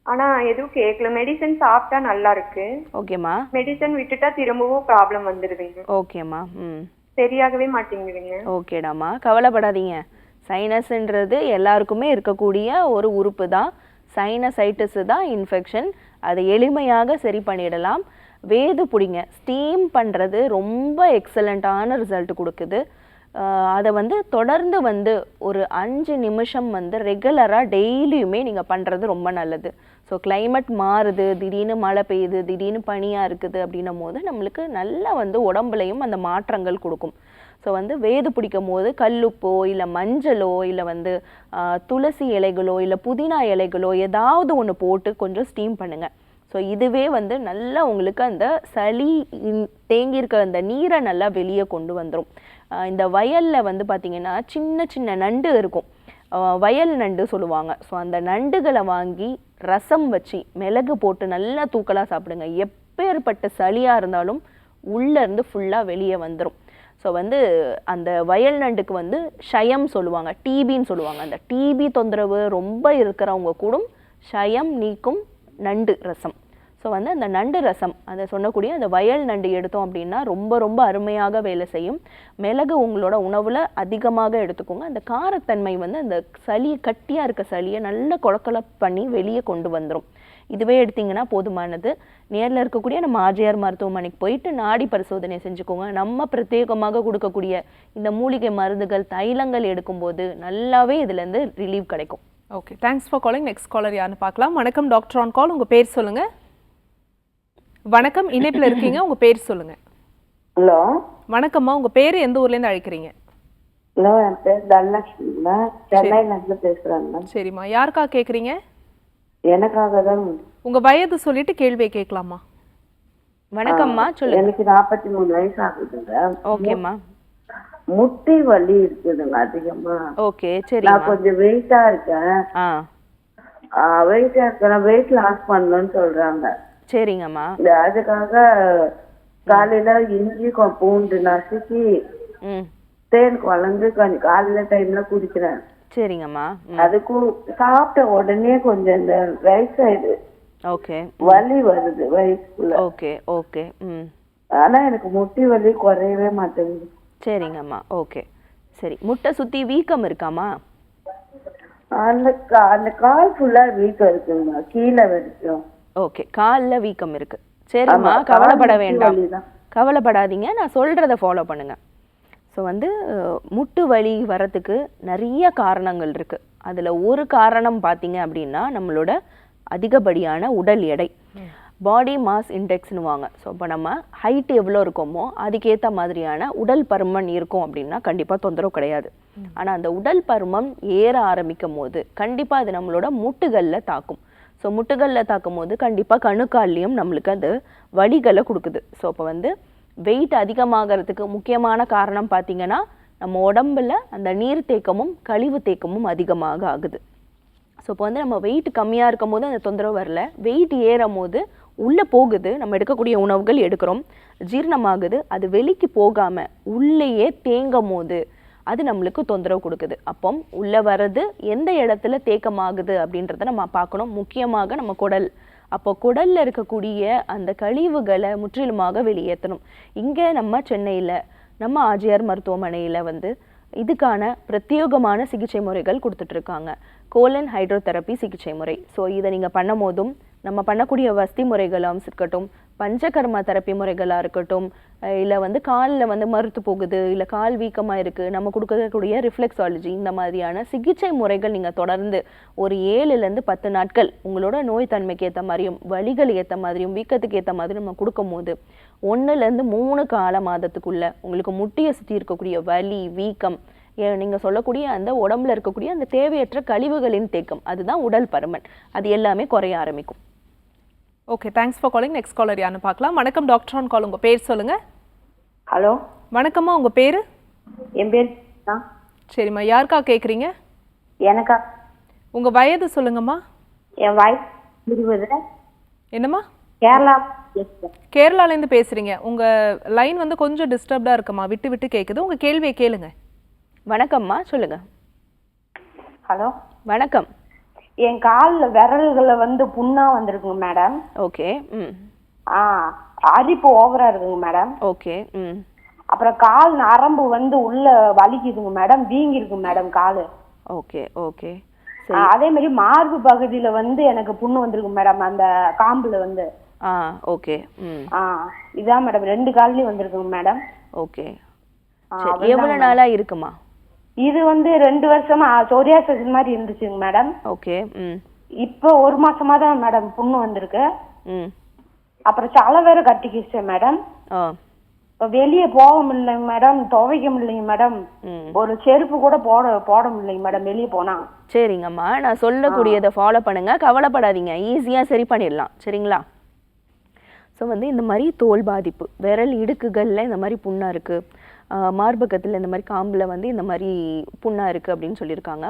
ஆனா எதுவும் கேட்கல. மெடிசன் சாப்பிட்டா நல்லா இருக்கு. ஓகேமா. மெடிசன் விட்டுட்டா திரும்பவும் ப்ராப்ளம் வந்துருதுங்க. ஓகேமா. சரியாகவே மாட்டேங்குதுங்க. ஓகேடாமா, கவலைப்படாதீங்க. சைனஸ்ன்றது எல்லாருக்குமே இருக்கக்கூடிய ஒரு உறுப்பு தான். சைனசைட்டிஸ் தான் இன்ஃபெக்ஷன். அதை எளிமையாக சரி பண்ணிடலாம். வேது பிடிங்க, ஸ்டீம் பண்ணுறது ரொம்ப எக்ஸலண்ட்டான ரிசல்ட் கொடுக்குது. அதை வந்து தொடர்ந்து வந்து ஒரு 5 நிமிஷம் வந்து ரெகுலராக டெய்லியுமே நீங்கள் பண்ணுறது ரொம்ப நல்லது. ஸோ கிளைமேட் மாறுது, திடீர்னு மழை பெய்யுது, திடீர்னு பனியாக இருக்குது அப்படின்னும் போது நம்மளுக்கு நல்லா வந்து உடம்புலையும் அந்த மாற்றங்கள் கொடுக்கும். ஸோ வந்து வேது பிடிக்கும் போது கல்லுப்போ இல்லை மஞ்சளோ இல்லை வந்து துளசி இலைகளோ இல்லை புதினா இலைகளோ ஏதாவது ஒன்று போட்டு கொஞ்சம் ஸ்டீம் பண்ணுங்கள். ஸோ இதுவே வந்து நல்லா உங்களுக்கு அந்த சளி தேங்கியிருக்க அந்த நீரை நல்லா வெளியே கொண்டு வந்துடும். இந்த வயலில் வந்து பார்த்திங்கன்னா சின்ன சின்ன நண்டு இருக்கும், வயல் நண்டு சொல்லுவாங்க. ஸோ அந்த நண்டுகளை வாங்கி ரசம் வச்சு மிளகு போட்டு நல்லா தூக்கலாக சாப்பிடுங்க. எப்பேற்பட்ட சளியாக இருந்தாலும் உள்ளேருந்து ஃபுல்லாக வெளியே வந்துடும். ஸோ வந்து அந்த வயல் நண்டுக்கு வந்து ஷயம் சொல்லுவாங்க, டிபின்னு சொல்லுவாங்க. அந்த டிபி தொந்தரவு ரொம்ப இருக்கிறவங்க கூட ஷயம் நீக்கும் நண்டு ரசம். ஸோ வந்து அந்த நண்டு ரசம், அதை சொன்னக்கூடிய அந்த வயல் நண்டு எடுத்தோம் அப்படின்னா ரொம்ப ரொம்ப அருமையாக வேலை செய்யும். மிளகு உங்களோட உணவில் அதிகமாக எடுத்துக்கோங்க. அந்த காரத்தன்மை வந்து அந்த சளி கட்டியாக இருக்க சளியை நல்லா கொழக்கொல பண்ணி வெளியே கொண்டு வந்துடும். இதுவே எடுத்திங்கன்னா போதுமானது. நேரில் இருக்கக்கூடிய நம்ம ஆர்ஜிஆர் மருத்துவமனைக்கு போயிட்டு நாடி பரிசோதனை செஞ்சுக்கோங்க. நம்ம பிரத்யேகமாக கொடுக்கக்கூடிய இந்த மூலிகை மருந்துகள் தைலங்கள் எடுக்கும்போது நல்லாவே இதுலேருந்து ரிலீவ் கிடைக்கும். Okay, thanks for calling. Next caller யாருன்னு பார்க்கலாம். வணக்கம் டாக்டர் ஆன் கால், உங்கள் பேர் சொல்லுங்க. வணக்கம், இணைப்பில் இருக்கீங்க, உங்கள் பேர் சொல்லுங்க. ஹலோ வணக்கம்மா, உங்கள் பேர் எந்த ஊர்லேருந்து அழைக்கிறீங்க? ஹலோ, என் பேர் தனலட்சுமி, சென்னையிலேருந்து பேசுகிறேன். சரிம்மா, யாருக்காக கேட்குறீங்க? எனக்காக தான். உங்கள் வயது சொல்லிட்டு கேள்வியை கேட்கலாமா? வணக்கம்மா, சொல்லுங்க. எனக்கு 43 வயசு ஆகுதுங்க. ஓகேம்மா. முட்டி வலி இருக்குதுங்க அதிகமா. ஓகே, சரி. நான் கொஞ்சம் வெயிட்டா இருக்கேன். வெயிட் லாஸ் பண்ணணும்னு சொல்றாங்க. சரிங்கம்மா. அதுக்காக காலையில இஞ்சி பூண்டு நசுக்கி தேன் குழந்து கொஞ்சம் காலையில டைம்ல குடிக்கிறேன். சரிங்கம்மா. அதுக்கும் சாப்பிட்ட உடனே கொஞ்சம் இந்த ரைட் சைடு ஓகே வலி வருது வயிற்றுக்குள்ள. Okay okay. ஆனா எனக்கு முட்டி வலி குறையவே மாட்டேங்குது. சரிங்கம்மா. ஓகே சரி. முட்டை சுத்தி வீக்கம் இருக்காமா? அந்த கால் ஃபுல்லா வீக்கம் இருக்குங்க கீழே வரைக்கும். ஓகே காலில் வீக்கம் இருக்கு. சரிம்மா கவலைப்பட வேண்டாம், கவலைப்படாதீங்க. நான் சொல்றத ஃபாலோ பண்ணுங்க. ஸோ வந்து முட்டு வலி வரத்துக்கு நிறைய காரணங்கள் இருக்கு. அதுல ஒரு காரணம் பார்த்தீங்க அப்படின்னா நம்மளோட அதிகப்படியான உடல் எடை, பாடி மாஸ் இண்டெக்ஸ்னுவாங்க. ஸோ இப்போ நம்ம ஹைட் எவ்வளோ இருக்கோமோ அதுக்கேற்ற மாதிரியான உடல் பருமன் இருக்கும் அப்படின்னா கண்டிப்பாக தொந்தரவு கிடையாது. ஆனால் அந்த உடல் பருமன் ஏற ஆரம்பிக்கும் போது கண்டிப்பாக அது நம்மளோட முட்டுகளில் தாக்கும். ஸோ முட்டுகளில் தாக்கும் போது கண்டிப்பாக கணுக்கால்லையும் நம்மளுக்கு அது வலிகளை கொடுக்குது. ஸோ இப்போ வந்து வெயிட் அதிகமாகிறதுக்கு முக்கியமான காரணம் பார்த்தீங்கன்னா நம்ம உடம்புல அந்த நீர் தேக்கமும் கழிவு தேக்கமும் அதிகமாக ஆகுது. ஸோ இப்போ வந்து நம்ம வெயிட் கம்மியாக இருக்கும் போது அந்த தொந்தரவு வரல, வெயிட் ஏறும் போது உள்ளே போகுது, நம்ம எடுக்கக்கூடிய உணவுகள் எடுக்கிறோம், ஜீரணமாகுது, அது வெளிக்கு போகாமல் உள்ளேயே தேங்கும் போது அது நம்மளுக்கு தொந்தரவு கொடுக்குது. அப்போ உள்ளே வர்றது எந்த இடத்துல தேக்கமாகுது அப்படின்றத நம்ம பார்க்கணும். முக்கியமாக நம்ம குடல். அப்போ குடலில் இருக்கக்கூடிய அந்த கழிவுகளை முற்றிலுமாக வெளியேற்றணும். இங்கே நம்ம சென்னையில் நம்ம ஆர்ஜிஆர் மருத்துவமனையில் வந்து இதுக்கான பிரத்யேகமான சிகிச்சை முறைகள் கொடுத்துட்ருக்காங்க. கோலன் ஹைட்ரோதெரப்பி சிகிச்சை முறை. ஸோ இதை நீங்கள் பண்ணும் போதும் நம்ம பண்ணக்கூடிய வசதி முறைகளாக இருக்கட்டும், பஞ்சகர்மா தெரப்பி முறைகளாக இருக்கட்டும், இல்லை வந்து காலில் வந்து மறுத்து போகுது, இல்லை கால் வீக்கமாக இருக்குது, நம்ம கொடுக்கக்கூடிய ரிஃப்ளெக்ஸாலஜி, இந்த மாதிரியான சிகிச்சை முறைகள் நீங்கள் தொடர்ந்து ஒரு 7லேருந்து 10 நாட்கள் உங்களோட நோய் தன்மைக்கு ஏற்ற மாதிரியும் வலிகள் ஏற்ற மாதிரியும் வீக்கத்துக்கு ஏற்ற மாதிரியும் நம்ம கொடுக்கும் போது 1லேருந்து 3 கால மாதத்துக்குள்ள உங்களுக்கு முட்டியை சுற்றி இருக்கக்கூடிய வலி வீக்கம், நீங்கள் சொல்லக்கூடிய அந்த உடம்புல இருக்கக்கூடிய அந்த தேவையற்ற கழிவுகளின் தேக்கம், அதுதான் உடல் பருமன், அது எல்லாமே குறைய ஆரம்பிக்கும். Okay, thanks for calling. Next caller யாருன்னு பார்க்கலாம். வணக்கம் டாக்டர் ஆன் கால். உங்கள் பேர் சொல்லுங்க. ஹலோ வணக்கம்மா, உங்கள் பேர்? என் பேர். சரிம்மா, யாருக்கா கேட்குறீங்க? எனக்கா? உங்கள் வயது சொல்லுங்கம்மா. என் வயசு 20. என்னம்மா? கேரளா. கேரளாலேருந்து பேசுகிறீங்க. உங்கள் லைன் வந்து கொஞ்சம் டிஸ்டர்ப்டாக இருக்குமா, விட்டு விட்டு கேட்குது. உங்கள் கேள்வியை கேளுங்க. வணக்கம்மா, சொல்லுங்க. ஹலோ வணக்கம். என் காலில் விரல்களை வந்து புண்ணா வந்திருக்குங்க மேடம். ஓகே. அரிப்பு ஓவரா இருக்குங்க மேடம். ஓகே. அப்புறம் கால் நரம்பு வந்து உள்ள வலிக்குதுங்க மேடம், வீங்கி இருக்குங்க மேடம் காலு. Okay okay. அதே மாதிரி மார்பு பகுதியில வந்து எனக்கு புண்ணு வந்திருக்கு மேடம், அந்த காம்புல வந்து. ஓகே. இதான் மேடம் 2 கால்லயும் வந்திருக்குங்க மேடம். ஓகே. எவ்வளவு நாளா இருக்குமா இது? வந்து 2 வருஷமா சோரியாசிஸ் மாதிரி இருந்துச்சுங்க மேடம். ஓகே. இப்போ 1 மாசமா தான் மேடம் புண்ணு வந்திருக்கு. அப்புறம் சளை வேற கட்டிக்கிச்சு மேடம். வெளியே போக முடியலைங்க மேடம், துவைக்க முடியலைங்க மேடம், ஒரு செருப்பு கூட போட முடியலைங்க மேடம் வெளியே போனா. சரிங்கம்மா, நான் சொல்லக்கூடியதை ஃபாலோ பண்ணுங்க, கவலைப்படாதீங்க, ஈஸியா சரி பண்ணிடலாம். சரிங்களா? ஸோ வந்து இந்த மாதிரி தோல் பாதிப்பு, விரல் இடுக்குகளில் இந்த மாதிரி புண்ணாக இருக்குது, மார்பகத்தில் இந்த மாதிரி காம்பில் வந்து இந்த மாதிரி புண்ணாக இருக்குது அப்படின்னு சொல்லியிருக்காங்க.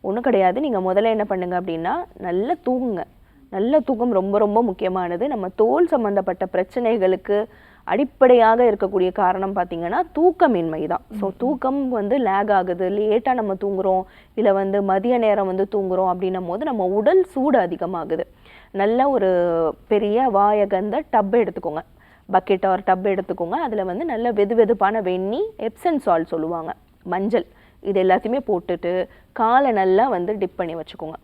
ஒன்றும் கிடையாது. நீங்கள் முதல்ல என்ன பண்ணுங்க அப்படின்னா நல்லா தூங்குங்க. நல்ல தூக்கம் ரொம்ப ரொம்ப முக்கியமானது. நம்ம தோல் சம்மந்தப்பட்ட பிரச்சனைகளுக்கு அடிப்படையாக இருக்கக்கூடிய காரணம் பார்த்தீங்கன்னா தூக்கமின்மை தான். ஸோ தூக்கம் வந்து லேக் ஆகுது, லேட்டாக நம்ம தூங்குறோம், இல்லை வந்து மதிய நேரம் வந்து தூங்குறோம் அப்படின்னும் போது நம்ம உடல் சூடு அதிகமாகுது. நல்ல ஒரு பெரிய வாயகந்த டப் எடுத்துக்கோங்க, பக்கெட் ஆர் டப் எடுத்துக்கோங்க. அதில் வந்து நல்ல வெது வெதுப்பான வெந்நி, எப்சன் சால்ட் சொல்லுவாங்க, மஞ்சள், இது எல்லாத்தையுமே போட்டுட்டு காலை நல்லா வந்து டிப் பண்ணி வச்சுக்கோங்க.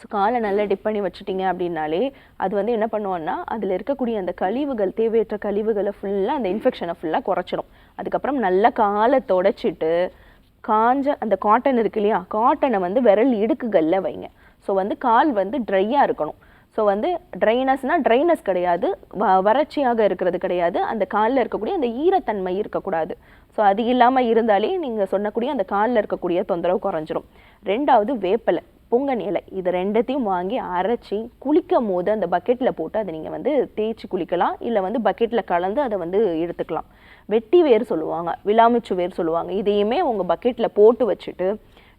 ஸோ காலை நல்லா டிப் பண்ணி வச்சுட்டிங்க அப்படின்னாலே அது வந்து என்ன பண்ணுவோன்னா அதில் இருக்கக்கூடிய அந்த கழிவுகள், தேவையற்ற கழிவுகளை ஃபுல்லாக, அந்த இன்ஃபெக்ஷனை ஃபுல்லாக குறைச்சிடும். அதுக்கப்புறம் நல்லா காலை தொடச்சிட்டு காஞ்ச அந்த காட்டன் இருக்கு இல்லையா, காட்டனை வந்து விரல் இடுக்குகளில் வைங்க. ஸோ வந்து கால் வந்து ட்ரையாக இருக்கணும். ஸோ வந்து ட்ரைனஸ் கிடையாது, வறட்சியாக இருக்கிறது கிடையாது, அந்த காலில் இருக்கக்கூடிய அந்த ஈரத்தன்மை இருக்கக்கூடாது. ஸோ அது இல்லாமல் இருந்தாலே நீங்கள் சொன்னக்கூடிய அந்த காலில் இருக்கக்கூடிய தொந்தரவு குறைஞ்சிரும். 2வது வேப்பலை, பொங்கன் இலை, இது 2த்தையும் வாங்கி அரைச்சி குளிக்கும் போது அந்த பக்கெட்டில் போட்டு அதை நீங்கள் வந்து தேய்ச்சி குளிக்கலாம், இல்லை வந்து பக்கெட்டில் கலந்து அதை வந்து எடுத்துக்கலாம். வெட்டி வேர் சொல்லுவாங்க, விளாமிச்சு வேர் சொல்லுவாங்க, இதையுமே உங்கள் பக்கெட்டில் போட்டு வச்சுட்டு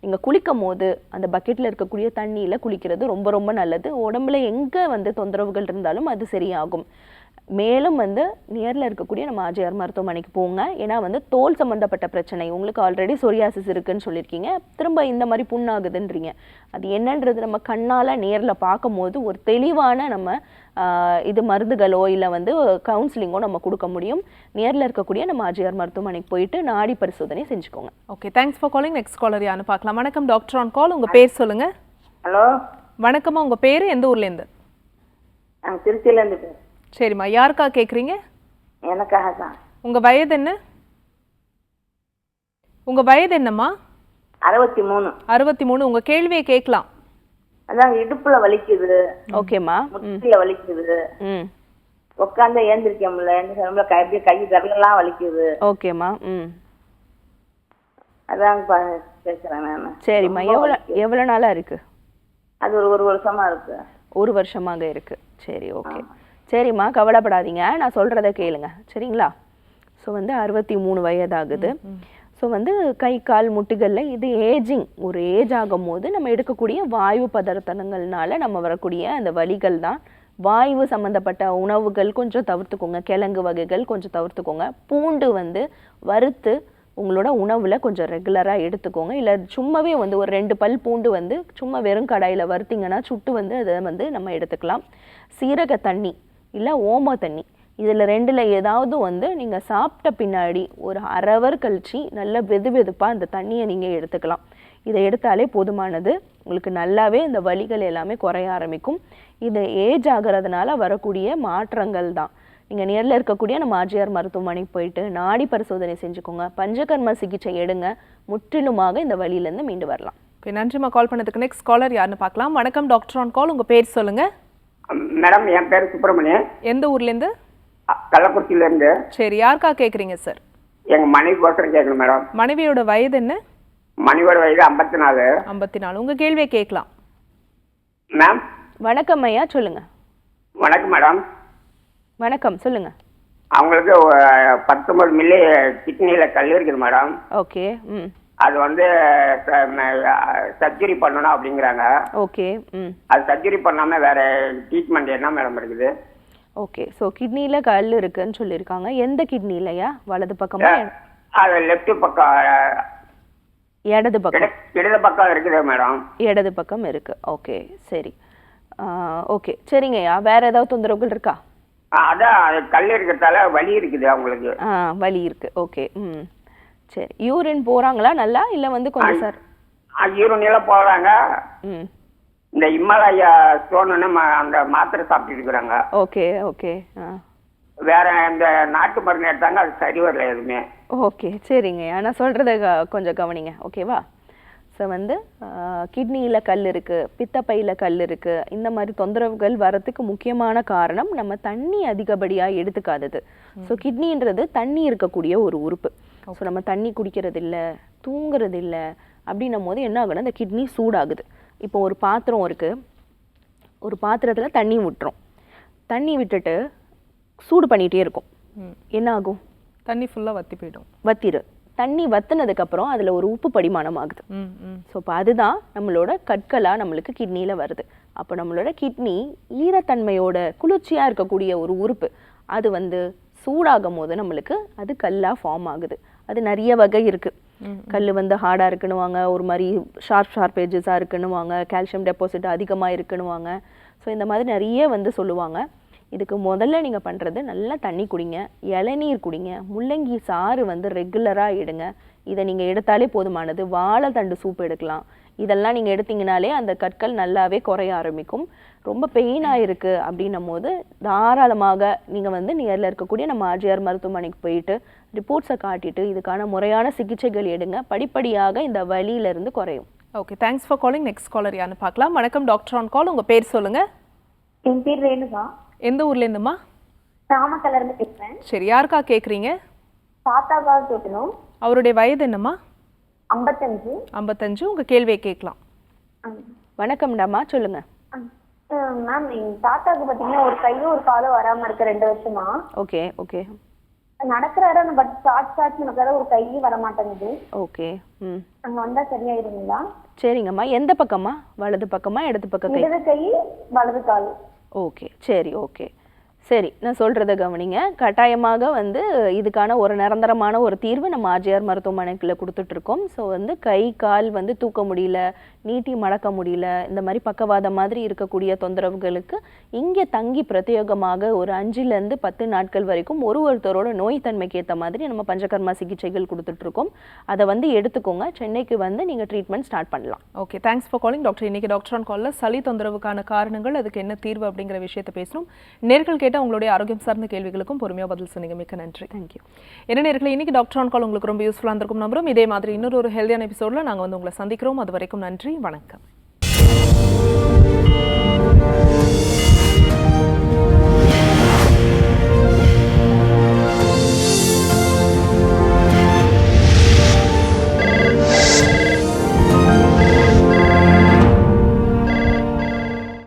நீங்கள் குளிக்கும் போது அந்த பக்கெட்டில் இருக்கக்கூடிய தண்ணியில் குளிக்கிறது ரொம்ப ரொம்ப நல்லது. உடம்புல எங்கே வந்து தொந்தரவுகள் இருந்தாலும் அது சரியாகும். மேலும் வந்து நியரில் இருக்கக்கூடிய நம்ம ஆர்ஜிஆர் மருத்துவமனைக்கு போங்க. ஏன்னா வந்து தோல் சம்மந்தப்பட்ட பிரச்சனை, உங்களுக்கு ஆல்ரெடி சொரியாசிஸ் இருக்குன்னு சொல்லியிருக்கீங்க, திரும்ப இந்த மாதிரி புண்ணாகுதுன்றீங்க. அது என்னன்றது நம்ம கண்ணால் நேரில் பார்க்கும்போது ஒரு தெளிவான நம்ம இது மருந்துகளோ இல்லை வந்து கவுன்சிலிங்கோ நம்ம கொடுக்க முடியும். நேரில் இருக்கக்கூடிய நம்ம ஆர்ஜிஆர் மருத்துவமனைக்கு போயிட்டு நாடி பரிசோதனை செஞ்சுக்கோங்க. Okay, thanks for calling. Next caller யாருன்னு பார்க்கலாம். வணக்கம் டாக்டர் ஆன் கால், உங்கள் பேர் சொல்லுங்க. ஹலோ வணக்கம்மா, உங்கள் பேர் எந்த ஊர்லேருந்து? நாங்கள் திருச்சியிலேருந்து. சரிம்மா, யாருக்கா கேட்குறீங்க? எனக்காக தான். உங்கள் வயது என்ன? உங்கள் வயது என்னம்மா? 63. 63. உங்கள் கேள்வியை கேட்கலாம். அதான் இடுப்புல வலிக்குது. ஓகேம்மா. முட்டில வலிக்குது. உட்காந்து ஏந்திரிக்க முடியல, எந்த கை விரலெல்லாம் வலிக்குது. ஓகேம்மா. அதான் கேட்குறேன் நான். சரிம்மா, எவ்வளோ நாளாக இருக்கு? அது ஒரு வருஷமா இருக்கு. 1 வருஷமாக இருக்கு. சரி, ஓகே. சரிம்மா, கவலைப்படாதீங்க, நான் சொல்கிறத கேளுங்க சரிங்களா? ஸோ வந்து 63 வயதாகுது. ஸோ வந்து கை கால் முட்டுகளில் இது ஏஜிங், ஒரு ஏஜ் ஆகும் போது நம்ம எடுக்கக்கூடிய வாயு பதார்த்தங்கள்னால நம்ம வரக்கூடிய அந்த வலிகள் தான். வாயு சம்மந்தப்பட்ட உணவுகள் கொஞ்சம் தவிர்த்துக்கோங்க, கிழங்கு வகைகள் கொஞ்சம் தவிர்த்துக்கோங்க. பூண்டு வந்து வறுத்து உங்களோட உணவில் கொஞ்சம் ரெகுலராக எடுத்துக்கோங்க. இல்லை சும்மாவே வந்து ஒரு 2 பல் பூண்டு வந்து சும்மா வெறும் கடாயில் வறுத்திங்கன்னா சுட்டு வந்து அதை வந்து நம்ம எடுத்துக்கலாம். சீரக தண்ணி இல்லை ஓம தண்ணி, இதில் 2ல் ஏதாவது வந்து நீங்கள் சாப்பிட்ட பின்னாடி ஒரு 1/2 hour கழிச்சு நல்ல வெதுப்பாக அந்த தண்ணியை நீங்கள் எடுத்துக்கலாம். இதை எடுத்தாலே போதுமானது. உங்களுக்கு நல்லாவே இந்த வலிகள் எல்லாமே குறைய ஆரம்பிக்கும். இது ஏஜ் ஆகிறதுனால வரக்கூடிய மாற்றங்கள் தான். நீங்கள் நேரில் இருக்கக்கூடிய நம்ம ஆர்ஜிஆர் மருத்துவமனைக்கு போயிட்டு நாடி பரிசோதனை செஞ்சுக்கோங்க, பஞ்சகர்ம சிகிச்சை எடுங்க, முற்றிலுமாக இந்த வலியிலேருந்து மீண்டு வரலாம். ஓகே, நன்றிம்மா கால் பண்ணதுக்கு. நெக்ஸ்ட் காலர் யாருன்னு பார்க்கலாம். வணக்கம் டாக்டர் ஆன் கால், உங்கள் பேர் சொல்லுங்க. மேடம், என் பேர் சுப்பிரமணியன். எந்த ஊர்லேருந்து? கள்ளக்குறிச்சியிலேருந்து. சரி, யாருக்கா கேட்குறீங்க சார்? எங்க மனைவி கோசரம் கேட்கணும் மேடம். மனைவியோட வயது என்ன? மனைவியோட வயது 54. 54. உங்க கேள்வியை கேட்கலாம். மேம் வணக்கம் ஐயா, சொல்லுங்க. வணக்கம் மேடம். வணக்கம், சொல்லுங்க. அவங்களுக்கு 19 மில்லி கிட்னியில கல் இருக்குது மேடம். ஓகே. அது வந்து சர்ஜரி பண்ணணும் அப்படிங்கிறாங்க. ஓகே. அது சர்ஜரி பண்ணாம வேற ட்ரீட்மெண்ட் என்ன மேடம் இருக்குது? ஓகே, ஸோ கிட்னியில் கல் இருக்குன்னு சொல்லியிருக்காங்க. எந்த கிட்னிலையா? வலது பக்கமா? அது லெஃப்ட் பக்கம். இடது பக்கம். இடது பக்கம் இருக்குது மேடம். இடது பக்கம் இருக்கு. ஓகே, சரி. ஓகே, சரிங்கய்யா. வேற ஏதாவது தொந்தரவுகள் இருக்கா? அதான் கல் இருக்கிறதால வலி இருக்குது அவங்களுக்கு. வலி இருக்கு. ஓகே. சரி, யூரின் போறாங்களா நல்லா, இல்லை வந்து கொஞ்சம் சார்? யூரின் எல்லாம் போறாங்க. இந்த இமாலயா ஸ்டோன் அந்த மாத்திரை சாப்பிட்டு இருக்கிறாங்க. Okay okay. வேற இந்த நாட்டு மருந்து எடுத்தாங்க, அது சரி வரல எதுவுமே. ஓகே, சரிங்க. நான் சொல்றத கொஞ்சம் கவனிங்க, ஓகேவா? ஸோ வந்து கிட்னியில் கல் இருக்குது, பித்தப்பையில் கல் இருக்குது, இந்த மாதிரி தொந்தரவுகள் வரத்துக்கு முக்கியமான காரணம் நம்ம தண்ணி அதிகப்படியாக எடுத்துக்காதது. ஸோ கிட்னின்றது தண்ணி இருக்கக்கூடிய ஒரு உறுப்பு. ஸோ நம்ம தண்ணி குடிக்கிறது இல்லை, தூங்குறது இல்லை அப்படின்னும் போது என்ன ஆகுனா இந்த கிட்னி சூடாகுது. இப்போ ஒரு பாத்திரம் இருக்குது, ஒரு பாத்திரத்தில் தண்ணி விட்டுரும், தண்ணி விட்டுட்டு சூடு பண்ணிகிட்டே இருக்கும், என்ன ஆகும்? தண்ணி ஃபுல்லாக வற்றி போயிடும். வத்திரு. தண்ணி வத்தினதுக்கப்புறம் அதில் ஒரு உப்பு படிமானம் ஆகுது. ஸோ இப்போ அதுதான் நம்மளோட கற்களாக நம்மளுக்கு கிட்னியில் வருது. அப்போ நம்மளோட கிட்னி ஈரத்தன்மையோட குளிர்ச்சியாக இருக்கக்கூடிய ஒரு உறுப்பு. அது வந்து சூடாகும் போது நம்மளுக்கு அது கல்லாக ஃபார்ம் ஆகுது. அது நிறைய வகை இருக்குது. கல் வந்து ஹார்டாக இருக்குன்னுவாங்க, ஒரு மாதிரி ஷார்ப் எட்ஜஸாக இருக்குன்னுவாங்க, கால்சியம் டெபாசிட் அதிகமாக இருக்குன்னுவாங்க. ஸோ இந்த மாதிரி நிறைய வந்து சொல்லுவாங்க. இதுக்கு முதல்ல நீங்கள் பண்ணுறது நல்லா தண்ணி குடிங்க, இளநீர் குடிங்க, முள்ளங்கி சாறு வந்து ரெகுலராக எடுங்க. இதை நீங்கள் எடுத்தாலே போதுமானது. வாழைத்தண்டு சூப் எடுக்கலாம். இதெல்லாம் நீங்கள் எடுத்தீங்கனாலே அந்த கற்கள் நல்லாவே குறைய ஆரம்பிக்கும். ரொம்ப பெயினாக இருக்குது அப்படின்னும் போது தாராளமாக நீங்கள் வந்து நியரில் இருக்கக்கூடிய நம்ம ஆர்ஜிஆர் மருத்துவமனைக்கு போயிட்டு ரிப்போர்ட்ஸை காட்டிட்டு இதுக்கான முறையான சிகிச்சைகள் எடுங்க. படிப்படியாக இந்த வலியிலிருந்து குறையும். Okay, thanks for calling. Next caller யாருன்னு பார்க்கலாம். வணக்கம் டாக்டர் ஆன் கால், உங்கள் பேர் சொல்லுங்கள். என் பேர் ரேணுகா. எந்த ஊர்லேருந்துமா? நாமக்கல்ல இருந்து பேசுகிறேன். சரி, யாருக்கா கேட்குறீங்க? தாத்தாக்காக கேட்கணும். அவருடைய வயது என்னம்மா? 55. 55. உங்கள் கேள்வியை கேட்கலாம். வணக்கம்டாமா, சொல்லுங்கள். மேம், எங்கள் தாத்தாவுக்கு பார்த்தீங்கன்னா ஒரு கையும் ஒரு காலும் வராமல் இருக்கு 2 வருஷமா. Okay okay. நடக்கிறாரு, பட் சாட்சி நடக்கிறாரு, ஒரு கையும் வர மாட்டேங்குது. ஓகே. அங்கே வந்தால் சரியாயிருங்களா? சரிங்கம்மா. எந்த பக்கமா? வலது பக்கமா இடது பக்கம்? இடது கை வலது கால். ஓகே, சரி, ஓகே. சரி, நான் சொல்கிறத கவனிங்க. கட்டாயமாக வந்து இதுக்கான ஒரு நிரந்தரமான ஒரு தீர்வு நம்ம ஆர்ஜிஆர் மருத்துவமனைக்குள்ளே கொடுத்துட்ருக்கோம். ஸோ வந்து கை கால் வந்து தூக்க முடியல, நீட்டி மடக்க முடியல, இந்த மாதிரி பக்கவாதம் மாதிரி இருக்கக்கூடிய தொந்தரவுகளுக்கு இங்கே தங்கி பிரத்யேகமாக ஒரு 5லேருந்து 10 நாட்கள் வரைக்கும் ஒருத்தரோட நோய் தன்மைக்கு ஏற்ற மாதிரி நம்ம பஞ்சகர்மா சிகிச்சைகள் கொடுத்துட்ருக்கோம். அதை வந்து எடுத்துக்கோங்க. சென்னைக்கு வந்து நீங்கள் ட்ரீட்மெண்ட் ஸ்டார்ட் பண்ணலாம். Okay, thanks for calling doctor. இன்னைக்கு டாக்டர் ஆன் காலில் சளி தொந்தரவுக்கான காரணங்கள், அதுக்கு என்ன தீர்வு அப்படிங்கிற விஷயத்தை பேசணும். நேர்கள் கேட்ட உங்களுடைய ஆரோக்கியம் சார்ந்த கேள்விகளுக்கும் பொறுமையாக பதில் சொன்னீங்க. மிக்க நன்றி. தேங்க்யூ. என்ன நேர்களை இன்னைக்கு டாக்டர் ஆன் கால் உங்களுக்கு ரொம்ப யூஸ்ஃபுல்லாக இருந்திருக்கும் நம்புறோம். இதே மாதிரி இன்னொரு ஹெல்தியான எபிசோடில் நாங்கள் வந்து உங்களை சந்திக்கிறோம். அது வரைக்கும் நன்றி, வணக்கம்.